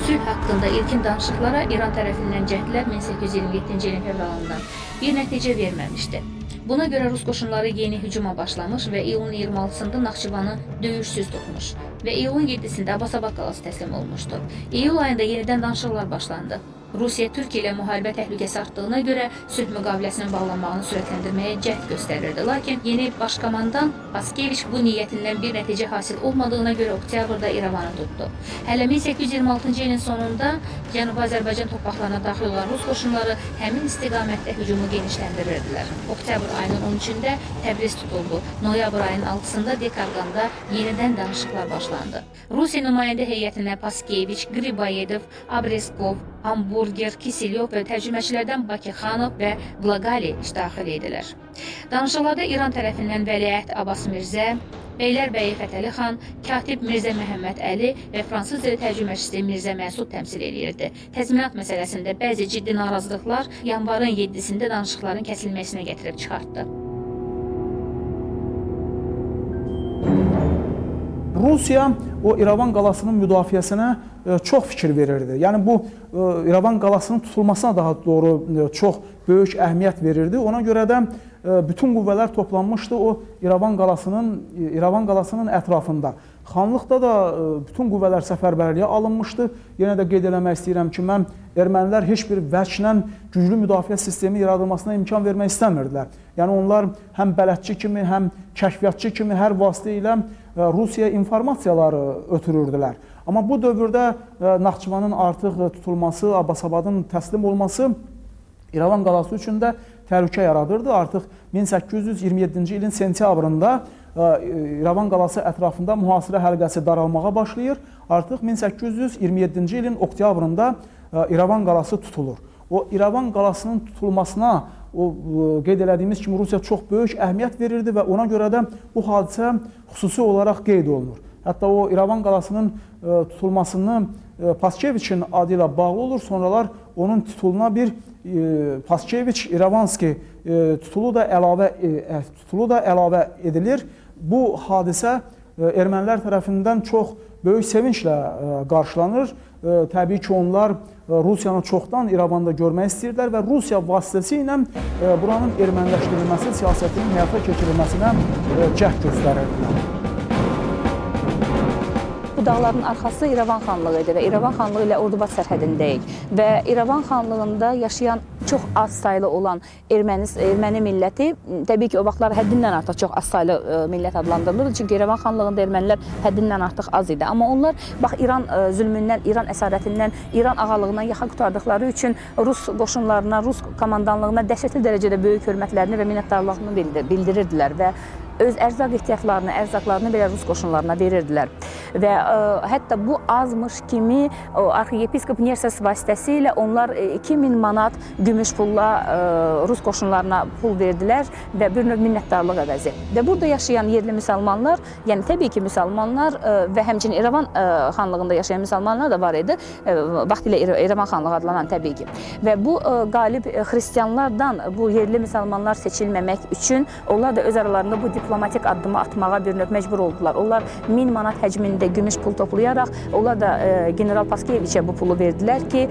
A: Sülh haqqında ilkin danışıqlara İran tərəfindən cəhdlər 1827-ci ilin fevralından bir nəticə verməmişdi. Buna görə Rus qoşunları yeni hücuma başlamış və iyulun 26-sında Naxçıvanı döyüşsüz tutmuş və iyulun 7-sində Abbasabad qalası təslim olmuşdu. İyul ayında yenidən danışıqlar başlandı. Rusiya Türkiyə ilə müharibə təhlükəsi artdığına görə sülh müqaviləsinin bağlanmağını sürətləndirməyə cəhd göstərirdi. Lakin yeni başkomandan Paskeviç bu niyyətindən bir nəticə hasil olmadığına görə oktyabrda İrəvanı tutdu. Hələ 1826-cı ilin sonunda Cənubi Azərbaycan torpaqlarına daxil olan Rus qoşunları həmin istiqamətdə hücumu genişləndirirdilər. Oktyabr ayının 13-də Təbriz tutuldu. Noyabr ayının 6-sında Dekarqanda yenidən danışıqlar başlandı. Rusiya nümayəndə heyətinə Paskeviç, Griboyedov, Abreskov, Hamburger, Kiselyov və tərcüməçilərdən Bakıxanov və Blaqali daxil edilər. Danışıqlarda İran tərəfindən Vəliəhd Abbas Mirzə, Beylərbəyi Fətəli xan, katib Mirzə Məhəmməd Əli və fransız dili tərcüməçisi Mirzə Məsud təmsil edirdi. Təzminat məsələsində bəzi ciddi narazılıqlar yanvarın 7-sində danışıqların kəsilməsinə gətirib çıxartdı.
C: Rusiya o İrəvan qalasının müdafiəsinə çox fikir verirdi. Yəni bu İrəvan qalasının tutulmasına daha doğru çox böyük əhəmiyyət verirdi. Ona görə də bütün qüvvələr toplanmışdı o İrəvan qalasının ətrafında. Xanlıqda da bütün qüvvələr səfərbərliyə alınmışdı. Yenə də qeyd eləmək istəyirəm ki, ermənilər heç bir vəclə güclü müdafiə sistemi yaradılmasına imkan vermək istəmirdilər. Yəni onlar həm bələdçi kimi, həm kəşfiyyatçı kimi hər vasitə ilə Rusiyaya informasiyaları ötürürdülər. Amma bu dövrdə Naxçıvanın artıq tutulması, Abbasabadın təslim olması İrəvan qalası üçün də təhlükə yaradırdı. Artıq 1827-ci ilin sentyabrında İrəvan qalası ətrafında mühasirə həlqəsi daralmağa başlayır. Artıq 1827-ci ilin oktyabrında İrəvan qalası tutulur. O İrəvan qalasının tutulmasına qeyd elədiyimiz kimi Rusiya çox böyük əhəmiyyət verirdi və ona görə də bu hadisə xüsusi olaraq qeyd olunur. Hətta o İrəvan qalasının tutulmasını Paskeviçin adı ilə bağlı olur. Sonralar onun tituluna bir Paskeviç İrəvanski titulu da əlavə edilir. Bu hadisə ermənilər tərəfindən çox böyük sevinclə qarşılanır. Təbii ki, onlar Rusiyanı çoxdan İrəvanda görmək istəyirdilər və Rusiya vasitəsilə buranın erməniləşdirilməsi siyasətinin həyata keçirilməsinə cəhd göstərirdilər.
B: Bu dağların arxası İrəvan xanlığı idi və İrəvan xanlığı ilə Ordubad sərhədindəyik və İrəvan xanlığında yaşayan çox az saylı olan erməni milləti, təbii ki, o vaxtlar həddindən artıq çox az saylı millət adlandırılırdı. Çünki İrəvan xanlığında ermənilər həddindən artıq az idi. Amma onlar bax İran zülmündən, İran əsarətindən, İran ağalığından yaxa qurtardıqları üçün Rus qoşunlarına, Rus komandanlığına dəhşətli dərəcədə böyük hörmətlərini və minnətdarlığını bildirirdilər və öz ərzaq ehtiyatlarını, ərzaqlarını belə Rus qoşunlarına verirdilər. Və hətta bu azmış kimi arxiyepiskop Nersas vasitəsilə onlar 2000 manat gümüş pulla Rus qoşunlarına pul verdilər və bir növ minnətdarlıq əvəzi. Və burada yaşayan yerli müsəlmanlar, yəni təbii ki, müsəlmanlar və həmçinin İrəvan xanlığında yaşayan müsəlmanlar da var idi. Vaxtilə İrəvan xanlığı adlanan təbii ki. Və bu qalib xristianlardan bu yerli müsəlmanlar seçilməmək üçün onlar da öz aralarında bu diplomatik addımı atmağa bir növ məcbur oldular. Onlar 1000 manat həcmində gümüş pul toplayaraq, onlar da General Paskeviçə bu pulu verdilər ki,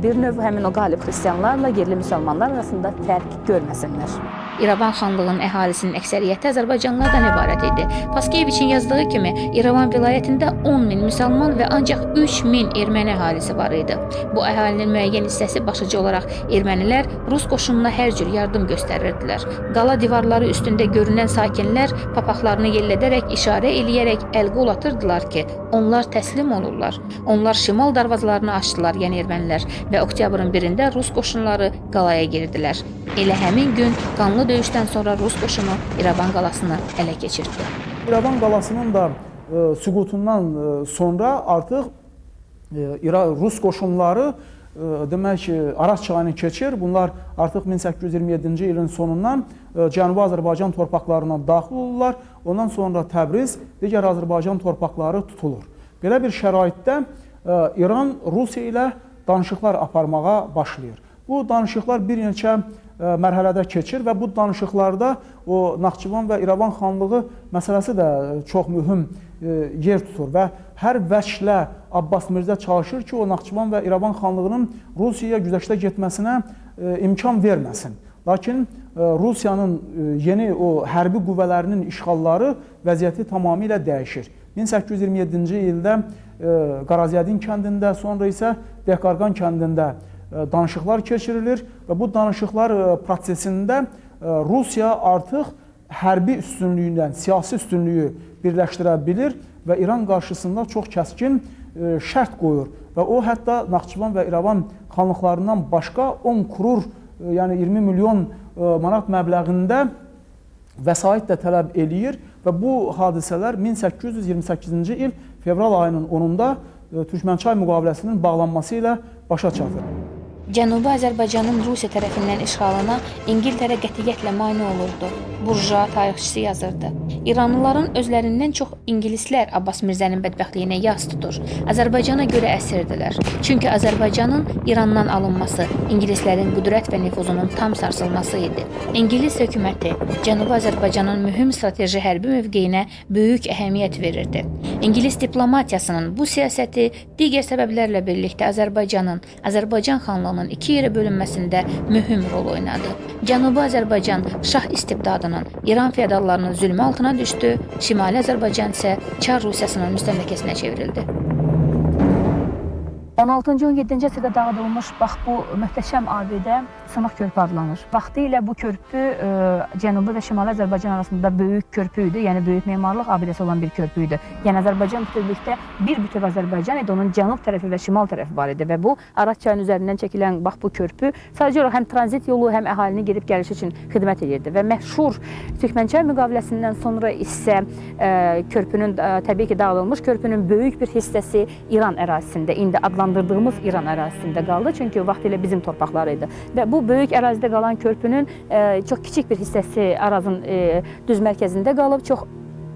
B: bir növ həmin o qalib xristianlarla yerli müsəlmanlar arasında fərq görməsinlər.
A: İrəvan xanlığının əhalisinin əksəriyyəti azərbaycanlılardan ibarət idi. Paskeviçin yazdığı kimi İrəvan vilayətində 10.000 müsəlman və ancaq 3.000 erməni əhalisi var idi. Bu əhalinin müəyyən hissəsi başlıca olaraq ermənilər Rus qoşununa hər cür yardım göstərirdilər. Qala divarları üstündə görünən sakinlər papaqlarını yellədərək, işarə eləyərək əl-qol atırdılar ki, onlar təslim olurlar. Onlar şimal darvazalarını açdılar, yəni ermənilər və oktyabrın 1-də Rus qoşunları qalaya girdilər. Elə həmin gün qanlı döyüşdən sonra Rus qoşunu İrəvan qalasını ələ keçirdi.
C: İrəvan qalasının da süqutundan sonra artıq Rus qoşunları demək ki, Araz çayını keçir. Bunlar artıq 1827-ci ilin sonundan Cənubi Azərbaycan torpaqlarına daxil olurlar. Ondan sonra Təbriz, digər Azərbaycan torpaqları tutulur. Belə bir şəraitdə İran Rusiya ilə danışıqlar aparmağa başlayır. Bu danışıqlar bir neçə mərhələdə keçir və bu danışıqlarda o Naxçıvan və İrəvan xanlığı məsələsi də çox mühüm yer tutur və hər vəçlə Abbas Mirzə çalışır ki, o Naxçıvan və İrəvan xanlığının Rusiyaya güzəştə getməsinə imkan verməsin. Lakin Rusiyanın yeni o hərbi qüvvələrinin işğalları vəziyyəti tamamilə dəyişir. 1827-ci ildə Qaraziyədin kəndində, sonra isə Dekarqan kəndində danışıqlar keçirilir və bu danışıqlar prosesində Rusiya artıq hərbi üstünlüyündən siyasi üstünlüyü birləşdirə bilir və İran qarşısında çox kəskin şərt qoyur və o hətta Naxçıvan və İrəvan xanlıqlarından başqa 10 krur, yəni 20 milyon manat məbləğində vəsait də tələb eləyir və bu hadisələr 1828-ci il fevral ayının 10-da Türkmənçay müqaviləsinin bağlanması ilə başa çatır.
A: Cənubi Azərbaycanın Rusiya tərəfindən işğalına İngiltərə qətiyyətlə mane olurdu. Burja tarixçisi yazırdı. İranlıların özlərindən çox ingilislər Abbas Mirzənin bədbəxtliyinə yas tutur. Azərbaycana görəəsirdilər. Çünki Azərbaycanın İrandan alınması ingilislərin qüdrət və nüfuzunun tam sarsılması idi. İngilis hökuməti Cənubi Azərbaycanın mühüm strateji hərbi mövqeyinə böyük əhəmiyyət verirdi. İngilis diplomatiyasının bu siyasəti digər səbəblərlə birlikdə Azərbaycan xanlığının iki yerə bölünməsində mühüm rol oynadı. Cənubi Azərbaycan şah istibdadının, İran feodallarının zülmü altına düşdü, Şimali Azərbaycan isə Çar Rusiyasının müstəmləkəsinə çevrildi.
B: 16-cı 17-ci əsrdə dağıdılmış bax bu möhtəşəm abidə Sınıq körpü adlanır. Vaxtilə bu körpü Cənubi və Şimali Azərbaycan arasında böyük körpü idi, yəni böyük memarlıq abidəsi olan bir körpü idi. Yəni Azərbaycan bütövlükdə bir bütöv Azərbaycan idi, onun cənub tərəfi və şimal tərəfi var idi və bu Araz çayının üzərindən çəkilən bax bu körpü sadəcə olaraq həm tranzit yolu, həm əhalinin gedib gəlişi üçün xidmət edirdi və məşhur Türkmənçay müqaviləsindən sonra isə körpünün təbii ki dağıdılmış körpünün böyük bir hissəsi İran ərazisində, indi adlandırdığımız İran ərazisində qaldı, çünki vaxtilə bizim torpaqları idi və bu böyük ərazidə qalan körpünün çox kiçik bir hissəsi Arazın düz mərkəzində qalıb, çox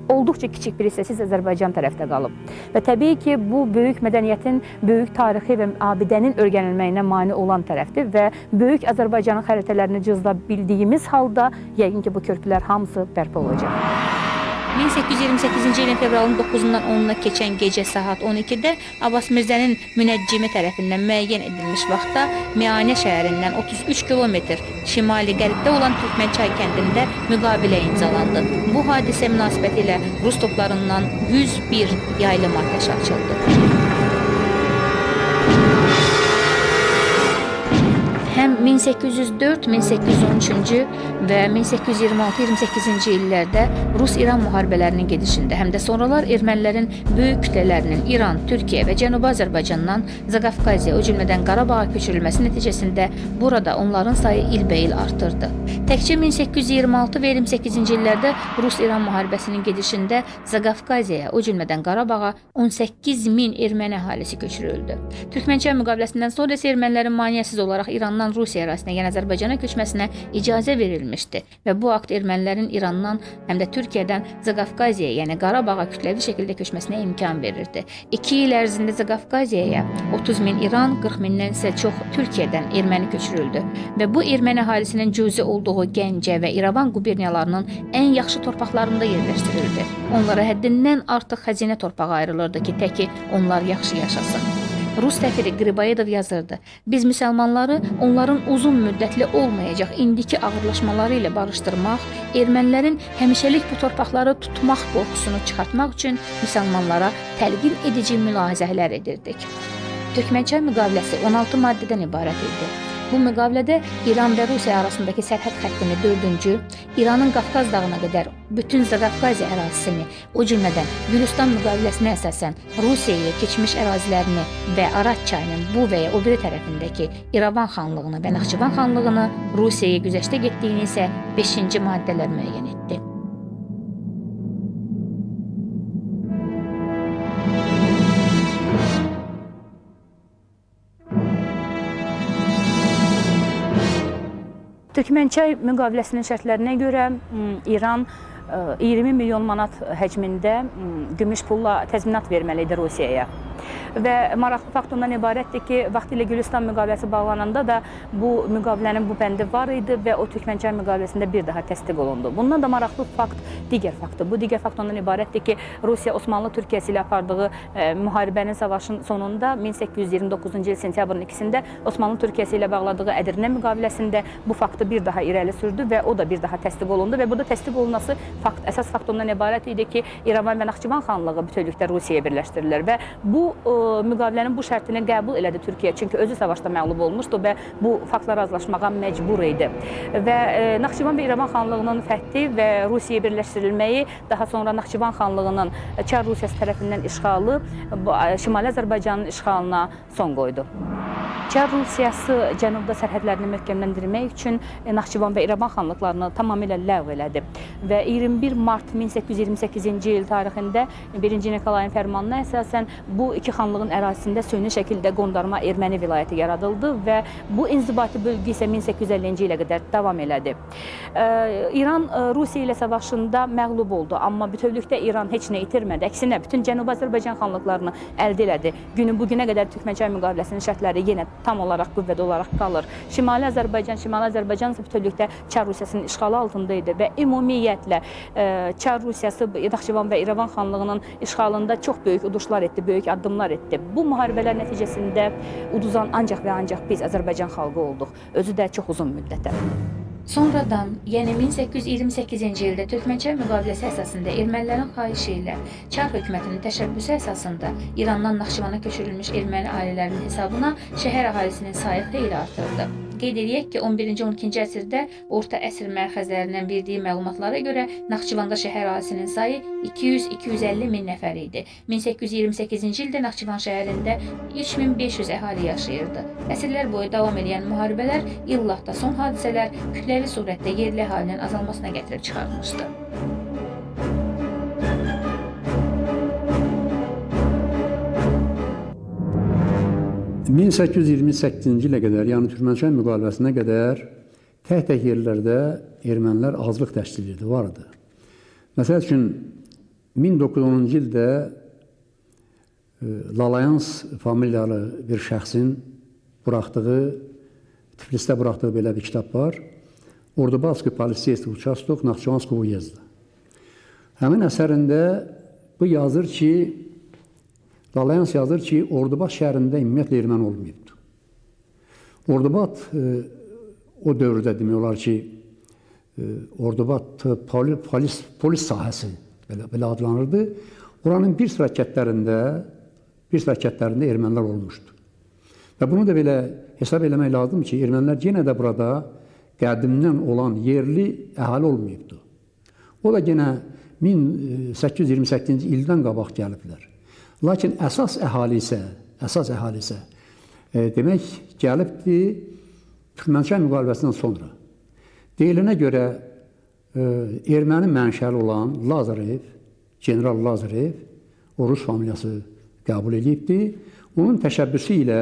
B: olduqca kiçik bir hissəsi Azərbaycan tərəfdə qalıb. Və təbii ki, bu böyük mədəniyyətin, böyük tarixi və abidənin öyrənilməyinə mane olan tərəfdir və böyük Azərbaycanın xəritələrini cızda bildiyimiz halda yəqin ki, bu körpülər hamısı bərpa olacaq.
A: 1828-ci ilin fevralın 9-dan 10-na keçən gecə saat 12-də Abbas Mirzənin münəccimi tərəfindən müəyyən edilmiş vaxtda Miyanə şəhərindən 33 kilometr şimali qərbdə olan Türkmənçay kəndində müqavilə imzalandı. Bu hadisə münasibətilə Rus toplarından 101 yaylım atəş açıldı. Həm 1804, 1813-cü və 1826-28-ci illərdə Rus-İran müharibələrinin gedişində, həm də sonralar ermənilərin böyük kütlələrinin İran, Türkiyə və Cənubi Azərbaycandan Zaqafqaziya, o cümlədən Qarabağa köçürülməsi nəticəsində burada onların sayı ilbəil artırdı. Təkcə 1826 və 28-ci illərdə Rus-İran müharibəsinin gedişində Zaqafqaziyaya, o cümlədən Qarabağa 18 min erməni əhalisi köçürüldü. Türkmənçay müqaviləsindən sonra isə ermənilərin maneəsiz olaraq İrandan Rusiya ərazisinə, yəni Azərbaycana köçməsinə icazə verilmişdi və bu akt ermənilərin İrandan, həm də Türkiyədən Zaqafqaziyaya, yəni Qarabağa kütləvi şəkildə köçməsinə imkan verirdi. 2 il ərzində Zaqafqaziyaya 30 min İran, 40 mindən isə çox Türkiyədən erməni köçürüldü və bu erməni əhalisinin cüzi olduğu Gəncə və İrəvan quberniyalarının ən yaxşı torpaqlarında yerləşdirildi. Onlara həddindən artıq xəzinə torpağı ayrılırdı ki, təki onlar yaxşı yaşasın. Rus səfiri Qriboyedov yazırdı. Biz müsəlmanları onların uzun müddətli olmayacaq indiki ağırlaşmaları ilə barışdırmaq, ermənilərin həmişəlik bu torpaqları tutmaq qorxusunu çıxartmaq üçün müsəlmanlara təlqin edici mülahizələr edirdik. Türkmənçay müqaviləsi 16 maddədən ibarət idi. Bu müqavilədə İran və Rusiya arasındakı sərhəd xəttini 4-cü, İranın Qafqaz dağına qədər bütün Zaqafqaziya ərazisini, o cümlədən Gülüstan müqaviləsinə əsasən Rusiyaya keçmiş ərazilərini və Araz çayının bu və ya o biri tərəfindəki İrəvan xanlığını və Naxçıvan xanlığını Rusiyaya güzəştə getdiyini isə 5-ci maddələr müəyyən etdi.
B: Türkmənçay müqaviləsinin şərtlərinə görə İran 20 milyon manat həcmində gümüş pulla təzminat verməli idi Rusiyaya. Və maraqlı fakt ondan ibarətdir ki, vaxtilə Gülüstan müqaviləsi bağlananda da bu müqavilənin bu bəndi var idi və o Türkmənçay müqaviləsində bir daha təsdiq olundu. Bundan da maraqlı fakt digər faktdır. Bu digər fakt ondan ibarətdir ki, Rusiya Osmanlı Türkiyəsi ilə apardığı müharibənin, savaşın sonunda 1829-cu il sentyabrın 2-sində Osmanlı Türkiyəsi ilə bağladığı Ədirnə müqaviləsində bu faktı bir daha irəli sürdü və o da bir daha təsdiq olundu və burada təsdiq olunması əsas fakt ondan ibarət idi ki, İrəvan və Naxçıvan xanlığı bütövlükdə Rusiyaya birləşdirilir və bu müqavilənin bu şərtini qəbul elədi Türkiyə, çünki özü savaşda məğlub olmuşdu və bu faktla razılaşmağa məcbur idi. Və Naxçıvan və İrəvan xanlığının fəthi və Rusiyaya birləşdirilməyi, daha sonra Naxçıvan xanlığının Çar Rusiyası tərəfindən işğalı Şimali Azərbaycanın işğalına son qoydu. Çar Rusiyası cənubda sərhədlərini möhkəmləndirmək üçün Naxçıvan və İrəvan xanlıqlarını tamamilə ləğv elədi və 21 mart 1828-ci il tarixində 1-ci Nikolayın fərmanına əsasən bu iki xanlığın ərazisində süni şəkildə qondarma erməni vilayəti yaradıldı və bu inzibati bölgü isə 1850-ci ilə qədər davam elədi. İran Rusiya ilə savaşında məğlub oldu, amma bütövlükdə İran heç nə itirmədi. Əksinə, bütün Cənubi Azərbaycan xanlıqlarını əldə elədi. Bugünə qədər Türkmənçay müqaviləsinin şərtləri yenə tam olaraq qüvvədə olaraq qalır. Şimali Azərbaycan isə bütövlükdə Çar Rusiyasının işğalı altında idi və ümumiyyətlə Çar Rusiyası Naxçıvan və İrəvan xanlığının işğalında çox böyük uduşlar etdi, böyük addımlar etdi. Bu müharibələr nəticəsində uduzan ancaq və ancaq biz Azərbaycan xalqı olduq, özü də çox uzun müddətə.
A: Sonradan, yəni 1828-ci ildə Türkmənçay müqaviləsi əsasında ermənilərin xahişi ilə Çar hökumətinin təşəbbüsü əsasında İrandan Naxçıvana köçürülmüş erməni ailələrinin hesabına şəhər əhalisinin sayı xeyli artırıldı. Qeyd edək ki, 11-12-ci əsrdə orta əsr mərkəzlərindən verdiyi məlumatlara görə Naxçıvanda şəhər əhalisinin sayı 200-250 min nəfər idi. 1828-ci ildə Naxçıvan şəhərində 3500 əhali yaşayırdı. Əsrlər boyu davam edən müharibələr, illahda son hadisələr kütləvi surətdə yerli əhalinin azalmasına gətirib çıxarmışdı.
E: 1828-ci ilə qədər, yəni Türkmənçay müqaviləsinə qədər tək-tək yerlərdə ermənilər azlıq təşkil edirdi, vardı. Məsəl üçün, 1910-cu ildə Lalayans familyalı bir şəxsin Tiflisdə buraxdığı belə bir kitab var. Ordubatski Politseyski Участок Naxçıvanskoy Uyezdi. Həmin əsərində bu yazır ki, Lalayans yazır ki, Ordubat şəhərində ümumiyyətlə erməni olmayıbdır. Ordubat o dövrdə demək olar ki, Ordubat polis sahəsi belə adlanırdı. Oranın bir sıra kətlərində ermənilər olmuşdu. Və bunu da belə hesab eləmək lazım ki, ermənilər yenə də burada qədimdən olan yerli əhali olmayıbdır. O da yenə 1828-ci ildən qabaq gəliblər. Lakin əsas əhali isə demək gəlibdir Türkmənçay müqaviləsindən sonra. Deyilənə görə erməni mənşəli olan Lazarev, general Lazarev, o Rus familiyası qəbul edibdir. Onun təşəbbüsü ilə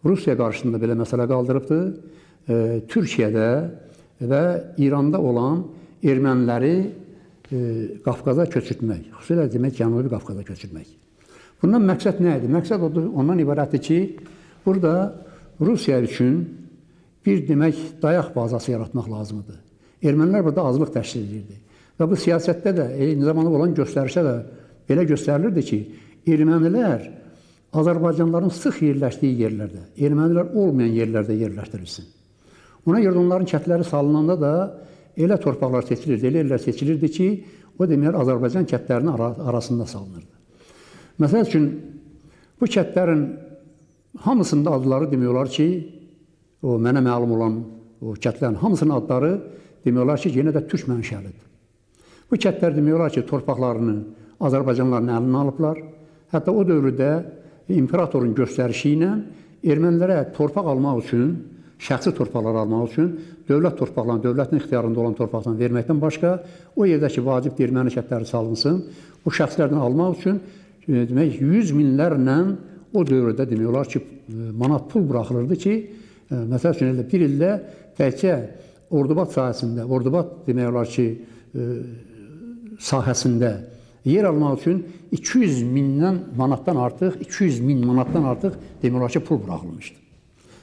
E: Rusiya qarşısında belə məsələ qaldırıbdır. Türkiyədə və İranda olan erməniləri Qafqaza köçürtmək, xüsusilə demək Cənubi Qafqaza köçürtmək. Bundan məqsəd nə idi? Məqsəd ondan ibarətdir ki, burada Rusiya üçün bir demək dayaq bazası yaratmaq lazımdır. Ermənilər burada azlıq təşkil edirdi. Və bu siyasətdə də, eyni zamanda olan göstərişdə də belə göstərilirdi ki, ermənilər Azərbaycanlıların sıx yerləşdiyi yerlərdə, ermənilər olmayan yerlərdə yerləşdirilsin. Ona görə onların kətləri salınanda da elə torpaqlar seçilirdi, elə yerlər seçilirdi ki, o demək Azərbaycan kətlərinin arasında salınırdı. Məsəl üçün, bu kətlərin hamısında adları demək olar ki, o mənə məlum olan o kətlərin hamısının adları demək olar ki, yenə də türk mənşəlidir. Bu kətlər demək olar ki, torpaqlarını Azərbaycanlıların əlindən alıblar. Hətta o dövrdə imperatorun göstərişi ilə ermənilərə torpaq almaq üçün, şəxsi torpaqlar almaq üçün dövlət torpaqlarını, dövlətin ixtiyarında olan torpaqlarını verməkdən başqa o yerdəki vacib erməni kətləri salınsın, o şəxslərdən almaq üçün demək 100 minlərlə o dövrdə demək olar ki, manat pul buraxılırdı ki, məsəl üçün bir ildə təkcə Ordubat sahəsində, Ordubat demək olar ki, sahəsində yer almaq üçün 200 min manatdan artıq demək olar ki, pul buraxılmışdı.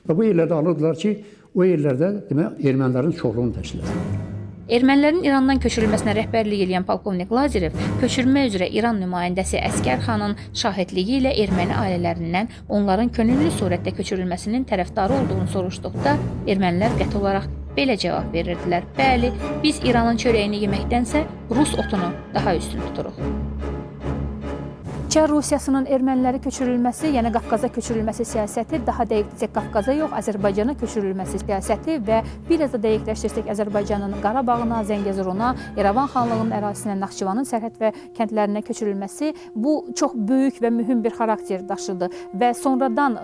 E: Və bu yerlərdə alırdılar ki, o yerlərdə demək ermənilərin çoxluğunu təşkil edirlər.
A: Ermənilərin İrandan köçürülməsinə rəhbərlik edən polkovnik Lazarev köçürmə üzrə İran nümayəndəsi Əskər xanın şahidliyi ilə erməni ailələrindən onların könüllü surətdə köçürülməsinin tərəfdarı olduğunu soruşduqda ermənilər qəti olaraq belə cavab verirdilər: bəli, biz İranın çörəyini yeməkdənsə Rus otunu daha üstün tuturuq.
B: Çar Rusiyasının erməniləri köçürülməsi, yəni Qafqaza köçürülməsi siyasəti, daha dəqiq desək Qafqaza yox, Azərbaycana köçürülməsi siyasəti və biraz da dəqiqləşdirsək Azərbaycanın Qarabağına, Zəngəzuruna, İrəvan xanlığının ərazisinə, Naxçıvanın sərhəd və kəndlərinə köçürülməsi bu çox böyük və mühüm bir xarakter daşıdı və sonradan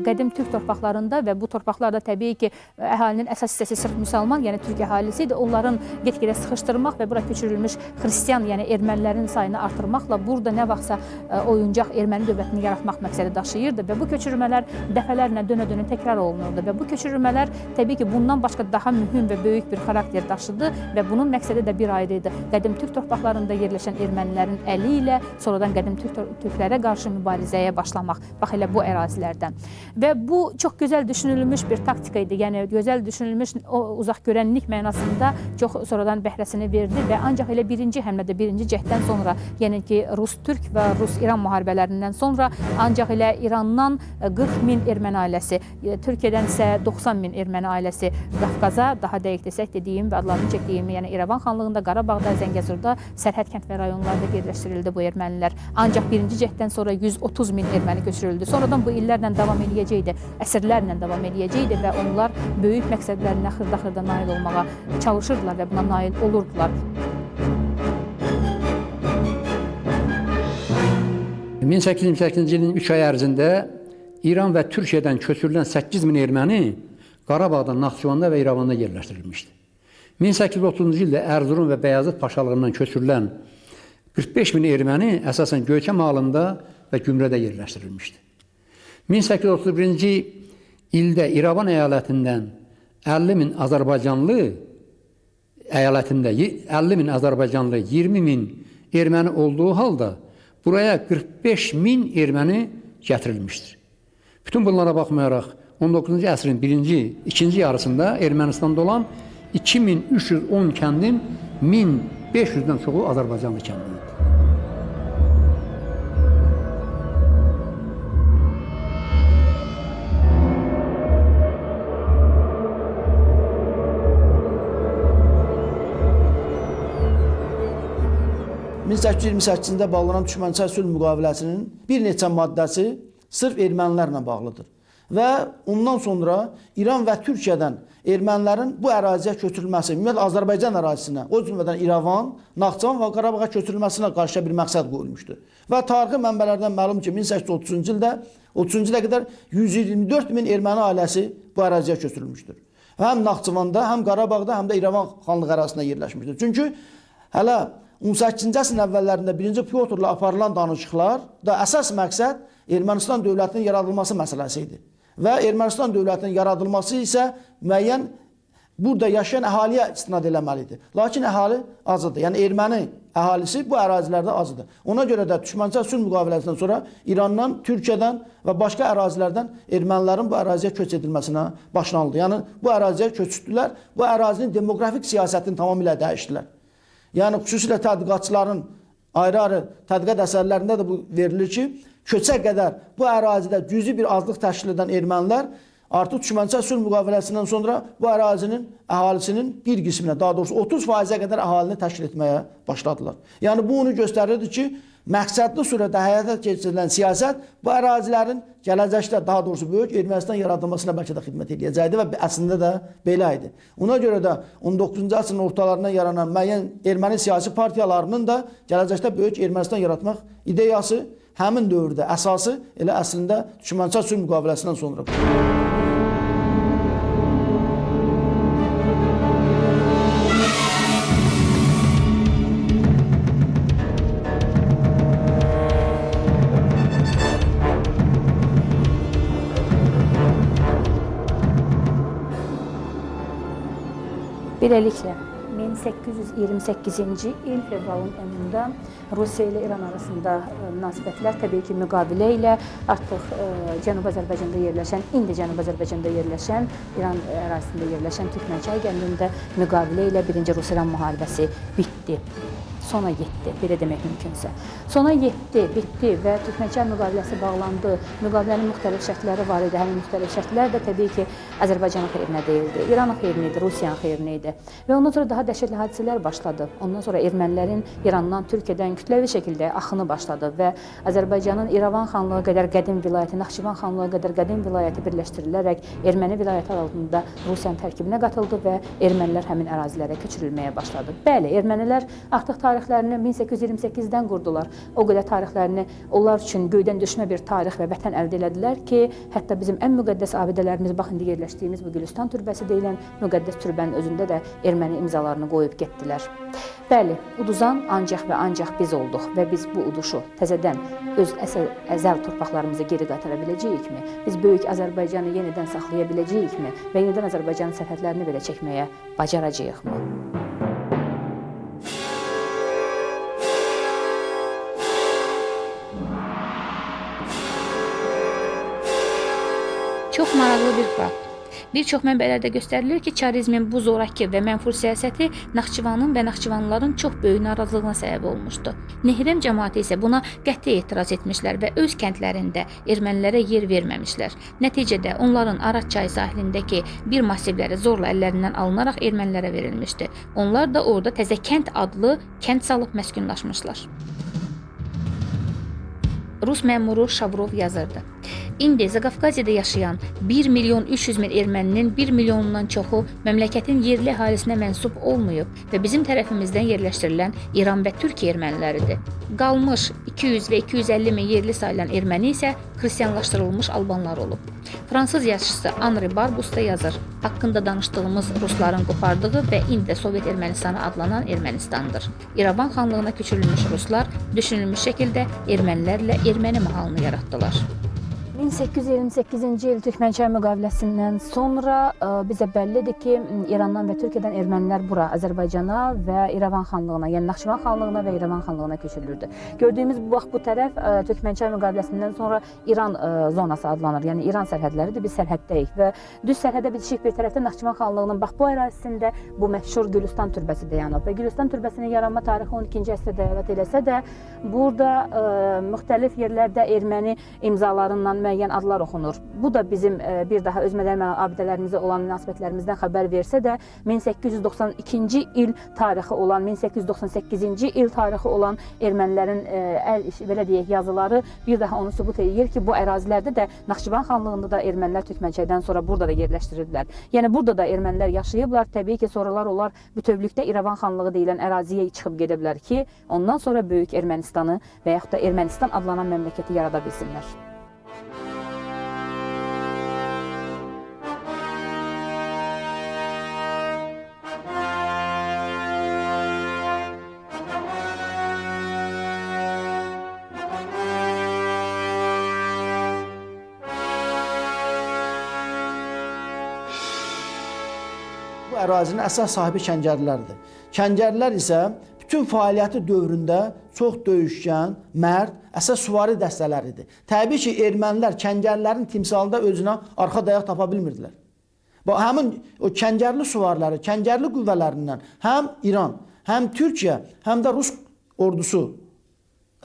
B: qədim türk torpaqlarında və bu torpaqlarda təbii ki əhalinin əsas hissəsi sırf müsəlman, yəni türk əhalisi idi. Onların get-gedə sıxışdırmaq və bura köçürülmüş xristian, yəni ermənilərin sayını artırmaqla burada nə vaxtsa oyuncaq erməni dövlətini yaratmaq məqsədi daşıyırdı və bu köçürülmələr dəfələrlə dönə-dönə təkrar olunurdu və bu köçürülmələr təbii ki bundan başqa daha mühüm və böyük bir xarakter daşıdı və bunun məqsədi də bir ayrı idi. Qədim türk torpaqlarında yerləşən ermənilərin əli ilə sonradan qədim türklərə qarşı mübarizəyə başlamaq, bax elə bu ərazilərdən. Və bu çox gözəl düşünülmüş bir taktika idi, yəni gözəl düşünülmüş o uzaq görənlik mənasında çox sonradan bəhrəsini verdi və ancaq elə birinci həmlədə, birinci cəhddən sonra, yəni ki Rus-Türk və Rus-İran müharibələrindən sonra ancaq elə İrandan 40 min erməni ailəsi, Türkiyədən isə 90 min erməni ailəsi Qafqaza, daha dəqiq desək dediyim və adlarını çəkdiyim, yəni İrəvan xanlığında, Qarabağda, Zəngəzurda, sərhəd kənd və rayonlarda yerləşdirildi bu ermənilər. Ancaq birinci cəhddən sonra 130 min erməni köçürüldü. Sonradan bu illərlə davam edəcəkdi, əsrlərlə davam edəcəkdi və onlar böyük məqsədlərinə xırda-xırda nail olmağa çalışırdılar və buna nail olurdular.
E: 1828-ci ilin 3 ay ərzində İran və Türkiyədən köçürülən 8 min erməni Qarabağda, Naxçıvanda və İrəvanda yerləşdirilmişdi. 1830-cu ildə Ərzurum və Bəyazıt paşalarından köçürülən 45 min erməni əsasən Göyçəm halında və Gümrədə yerləşdirilmişdi. 1831-ci ildə İrəvan əyalətindən 50 min Azərbaycanlı, 20 min erməni olduğu halda buraya 45 min erməni gətirilmişdir. Bütün bunlara baxmayaraq 19-cu əsrin ikinci yarısında Ermənistanda olan 2310 kəndin 1500-dən çoxu Azərbaycanlı kəndidir.
D: ...1828-də bağlanan düşmənçi sülh müqaviləsinin bir neçə maddəsi sırf ermənilərlə bağlıdır. Və ondan sonra İran və Türkiyədən ermənilərin bu əraziyə köçürülməsi, ümumiyyətlə Azərbaycan ərazisinə, o cümlədən İrəvan, Naxçıvan və Qarabağa köçürülməsinə qarşı bir məqsəd qoyulmuşdur. Və tarixi mənbələrdən məlum ki, 1830-cu ilə qədər 124 min erməni ailəsi bu əraziyə köçürülmüşdür. Həm Naxçıvanda, həm Qarabağda, həm də İrəvan xanlığı ərazisində yerləşmişdir. Çünki hələ 18-ci əsrin əvvəllərində 1-ci Pyotrla aparılan danışıqlarda əsas məqsəd Ermənistan dövlətinin yaradılması məsələsi idi. Və Ermənistan dövlətinin yaradılması isə müəyyən burada yaşayan əhaliyə istinad eləməlidir. Lakin əhali azdır. Yəni erməni əhalisi bu ərazilərdə azdır. Ona görə də düşmənçi sülh müqaviləsindən sonra İrandan, Türkiyədən və başqa ərazilərdən ermənilərin bu əraziyə köç edilməsinə başlanıldı. Yəni bu əraziyə köçdülər, bu ərazinin demoqrafik siyasətini tamamilə dəyişdilər. Yəni xüsusilə tədqiqatçıların ayrı-ayrı tədqiqat əsərlərində də bu verilir ki, köçə qədər bu ərazidə cüzi bir azlıq təşkil edən ermənilər artıq düşmənçi sülh müqaviləsindən sonra bu ərazinin əhalisinin bir qisminə, daha doğrusu 30%-ə qədər əhalini təşkil etməyə başladılar. Yəni bu onu göstərirdi ki, məqsədli surətdə həyata keçirilən siyasət bu ərazilərin gələcəkdə, daha doğrusu böyük Ermənistan yaradılmasına bəlkə də xidmət edəcəkdi və əslində də belə idi. Ona görə də 19-cu əsrin ortalarından yaranan müəyyən erməni siyasi partiyalarının da gələcəkdə böyük Ermənistan yaratmaq ideyası həmin dövrdə əsası elə əslində düşmənçi sülh müqaviləsindən sonra.
B: Beləliklə, 1828-ci il fevralın 10-da Rusiya ilə İran arasında münasibətlər təbii ki, müqavilə ilə artıq Cənubi Azərbaycanda yerləşən, indi Cənubi Azərbaycanda yerləşən, İran ərazisində yerləşən Türkmənçay kəndində müqavilə ilə 1-ci Rus-İran müharibəsi bitdi. sona yetdi, belə demək mümkünsə. Sona yetdi, bitdi və Türkmənçay müqaviləsi bağlandı. Müqavilənin müxtəlif şərtləri var idi. Həmin müxtəlif şərtlər də təbii ki, Azərbaycanın xeyrinə deyildi, İranın xeyrinə idi, Rusiyanın xeyrinə idi. Və ondan sonra daha dəhşətli hadisələr başladı. Ondan sonra ermənilərin İrandan, Türkiyədən kütləvi şəkildə axını başladı və Azərbaycanın İrəvan xanlığı qədər qədim vilayəti, Naxçıvan xanlığı qədər qədim vilayəti birləşdirilərək Erməni vilayəti altında Rusiyanın tərkibinə qatıldı və ermənilər həmin ərazilərə köçürülməyə başladı. Bəli, ermənilər artıq tarixlərini 1828-dən qurdular. O qədər tarixlərini onlar üçün göydən düşmə bir tarix və vətən əldə elədilər ki, hətta bizim ən müqəddəs abidələrimiz, bax indi yerləşdiyimiz bu Gülüstan türbəsi deyilən müqəddəs türbənin özündə də erməni imzalarını qoyub getdilər. Bəli, uduzan ancaq və ancaq biz olduq və biz bu uduşu təzədən öz əzəl torpaqlarımıza geri qaytara biləcəyikmi? Biz böyük Azərbaycanı yenidən saxlaya biləcəyikmi və yenidən Azərbaycanın sərhədlərini belə çəkməyə bacaracağıqmı?
A: Çox maraqlı bir fakt. Bir çox mənbələrdə göstərilir ki, çarizmin bu zorakı və mənfur siyasəti Naxçıvanın və naxçıvanlıların çox böyük narazılığına səbəb olmuşdu. Nehrəm cəmaəti isə buna qəti etiraz etmişlər və öz kəndlərində ermənilərə yer verməmişlər. Nəticədə onların Araz çayı sahilindəki bir massivləri zorla əllərindən alınaraq ermənilərə verilmişdi. Onlar da orada Təzəkənd adlı kənd salıb məskunlaşmışlar. Rus məmuru Şavrov yazırdı. İndi Zaqafqaziyada yaşayan 1 milyon 300 min erməninin 1 milyonundan çoxu məmləkətin yerli əhalisinə mənsub olmayıb və bizim tərəfimizdən yerləşdirilən İran və Türkiyə erməniləridir. Qalmış 200 və 250 min yerli sayılan erməni isə xristianlaşdırılmış albanlar olub. Fransız yazıçısı Henri Barbus da yazır. Haqqında danışdığımız Rusların qopardığı və indi də Sovet Ermənistanı adlanan Ermənistandır. İrəvan xanlığına köçürülmüş Ruslar düşünülmüş şəkildə ermənilərlə erməni mahalını yaratdılar.
B: 1828-ci il Türkmənçay müqaviləsindən sonra bizə bəllidir ki, İrandan və Türkiyədən ermənilər bura, Azərbaycana və İrəvan xanlığına, yəni Naxçıvan xanlığına və İrəvan xanlığına köçürülürdü. Gördüyümüz bu tərəf Türkmənçay müqaviləsindən sonra İran zonası adlanır, yəni İran sərhədləridir, biz sərhəddəyik və düz sərhədə bitişik bir tərəfdə Naxçıvan xanlığının bax bu ərazisində bu məşhur Gülüstan türbəsi dayanıb və Gülüstan türbəsinin yaranma tarixi 12-ci əsrdə dəvət eləsə də, burada müxtəlif yerlərdə erməni imzalarından müəyyən adlar oxunur. Bu da bizim bir daha öz mədəni abidələrimizə olan münasibətlərimizdən xəbər versə də 1892-ci il tarixi olan, 1898-ci il tarixi olan ermənilərin belə deyək yazıları bir daha onu sübut edir ki, bu ərazilərdə də Naxçıvan xanlığında da ermənilər Türkmənçaydan sonra burada da yerləşdirilirlər. Yəni burada da ermənilər yaşayıblar. Təbii ki, sonralar onlar bütövlükdə İrəvan xanlığı deyilən əraziyə çıxıb gediblər ki, ondan sonra Böyük Ermənistanı və yaxud da Ermənistan adlanan məmləkəti yarada bilsinlər.
D: Bu ərazinin əsas sahibi Kəngərlilərdir. Kəngərlilər isə bütün fəaliyyəti dövründə çox döyüşkən, mərd, əsas süvari dəstələridir. Təbii ki, ermənilər Kəngərlilərin timsalında özünə arxa dayaq tapa bilmirdilər. Həmin o Kəngərli süvariləri, Kəngərli qüvvələrindən həm İran, həm Türkiyə, həm də Rus ordusu,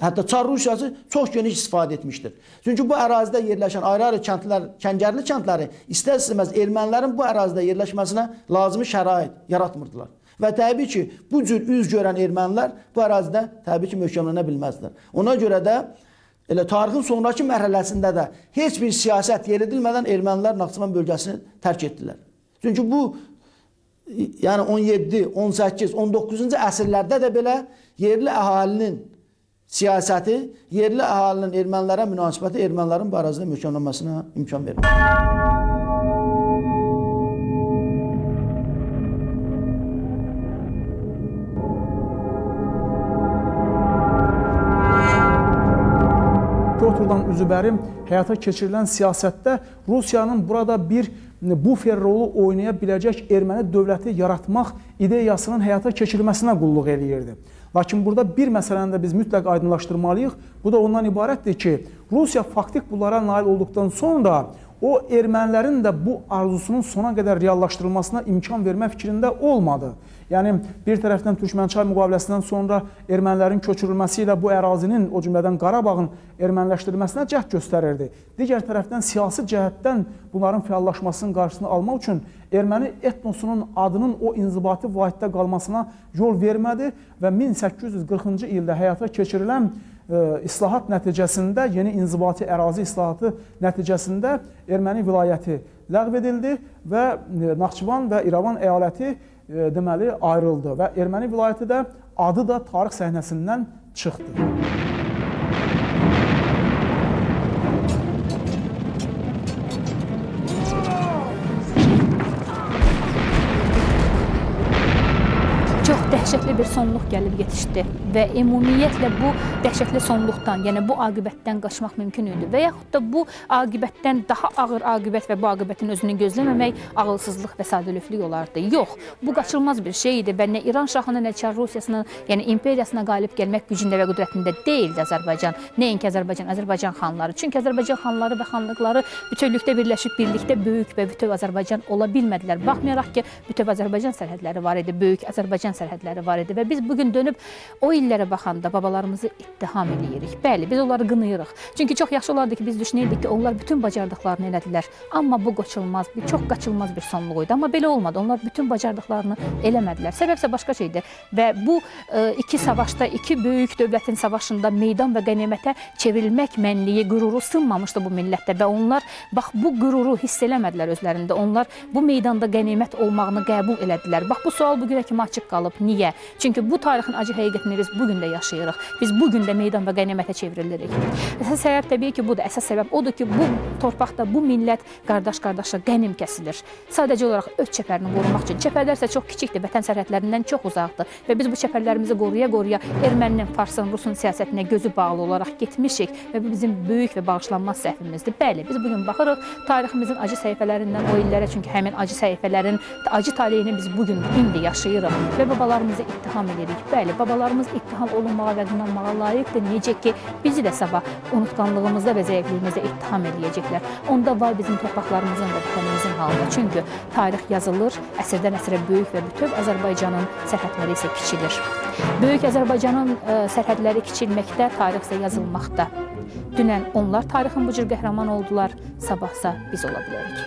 D: hətta Çar Rusiyası çox geniş istifadə etmişdir. Çünki bu ərazidə yerləşən ayrı-ayrı kəndlər, Kəngərli kəndləri istər-istəməz ermənilərin bu ərazidə yerləşməsinə lazımi şərait yaratmırdılar. Və təbii ki, bu cür üz görən ermənilər bu ərazidə təbii ki, möhkəmlənə bilməzdilər. Ona görə də elə tarixin sonraki mərhələsində də heç bir siyasət yeridilmədən ermənilər Naxçıvan bölgəsini tərk etdilər. Çünki bu yəni 17, 18, 19-cu əsrlərdə də belə yerli əhalinin siyasəti, yerli əhalinin ermənilərə münasibəti ermənilərin bu ərazidə möhkəmlənməsinə imkan verir.
C: Pyotrdan üzübəri həyata keçirilən siyasətdə Rusiyanın burada bir bufer rolu oynaya biləcək erməni dövləti yaratmaq ideyasının həyata keçirilməsinə qulluq eləyirdi. Lakin burada bir məsələni də biz mütləq aydınlaşdırmalıyıq. Bu da ondan ibarətdir ki, Rusiya faktik bunlara nail olduqdan sonra o ermənilərin də bu arzusunun sona qədər reallaşdırılmasına imkan vermək fikrində olmadı. Yəni, bir tərəfdən Türkmənçay müqaviləsindən sonra ermənilərin köçürülməsi ilə bu ərazinin, o cümlədən Qarabağın erməniləşdirilməsinə cəhd göstərirdi. Digər tərəfdən siyasi cəhətdən bunların fəallaşmasının qarşısını almaq üçün erməni etnosunun adının o inzibati vahiddə qalmasına yol vermədi və 1840-cı ildə həyata keçirilən islahat nəticəsində, yeni inzibati ərazi islahatı nəticəsində erməni vilayəti ləğv edildi və Naxçıvan və İrəvan əyaləti deməli ayrıldı və erməni vilayəti də adı da tarix səhnəsindən çıxdı.
A: Çox dəhşətli bir sonluq gəlib yetişdi və ümumiyyətlə bu dəhşətli sonluqdan, yəni bu aqibətdən qaçmaq mümkün idi və yaxud da bu aqibətdən daha ağır aqibət və bu aqibətin özünü gözləməmək ağılsızlıq və sadəlövflük olardı. Yox, bu qaçılmaz bir şey idi və nə İran şahının, nə Çar Rusiyasının, yəni imperiyasına qalib gəlmək gücündə və qüdrətində deyildi Azərbaycan. Nəinki Azərbaycan xanları. Çünki Azərbaycan xanları və xanlıqları bütövlükdə birləşib birlikdə böyük və bütöv Azərbaycan ola bilmədilər. Baxmayaraq ki, bütöv Azərbaycan sərhədləri var idi, böyük Azərbaycan sərhədləri var idi və biz bugün dönüb o illərə baxanda babalarımızı ittiham edirik. Bəli, biz onları qınayırıq. Çünki çox yaxşı olardı ki, biz düşünürdük ki, onlar bütün bacardıqlarını elədilər. Amma bu qaçılmaz, çox qaçılmaz bir sonluq idi. Amma belə olmadı. Onlar bütün bacardıqlarını eləmədilər. Səbəbsə başqa şeydir və bu iki savaşda, iki böyük dövlətin savaşında meydan və qənimətə çevrilmək mənliyi, qüruru sınmamışdı bu millətdə və onlar bax bu qüruru hiss eləmədilər özlərində. Onlar bu meydanda qənimət olmağını qəbul elədilər. Bax bu sual bugünə kimi açıq qalıb. Niyə? Çünki bu tarixin acı həqiqətini biz bugün də yaşayırıq. Biz bugün də meydan və qənimətə çevrilirik. Əsas səbəb təbii ki, budur. Əsas səbəb odur ki, bu torpaqda bu millət qardaş-qardaşa qənim kəsilir. Sadəcə olaraq öz çəpərini qorumaq üçün. Çəpərlər isə çox kiçikdir, vətən sərhədlərindən çox uzaqdır və biz bu çəpərlərimizi qoruya-qoruya erməninin, farsın, rusun siyasətinə gözü bağlı olaraq getmişik və bu bizim böyük və bağışlanmaz səhvimizdir. Bəli, biz bugün baxırıq tariximizin acı səhifələrindən o illərə, çünki həmin acı səhifələrin acı taleyini biz bugün indi yaşayırıq və babalarımızı ittiham edirik. Bəli, babalarımız ittiham olunmağa və qınanmağa layiqdir. Necə ki, bizi də sabah unutqanlığımızda və zəifliyimizdə ittiham edəcəklər. Onda var bizim torpaqlarımızın və vətənimizin halında. Çünki tarix yazılır, əsrdən əsrə böyük və bütöv Azərbaycanın sərhədləri isə kiçilir. Böyük Azərbaycanın sərhədləri kiçilməkdə, tarix isə yazılmaqda. Dünən onlar tarixin bu cür qəhrəman oldular, sabahsa biz ola bilərik.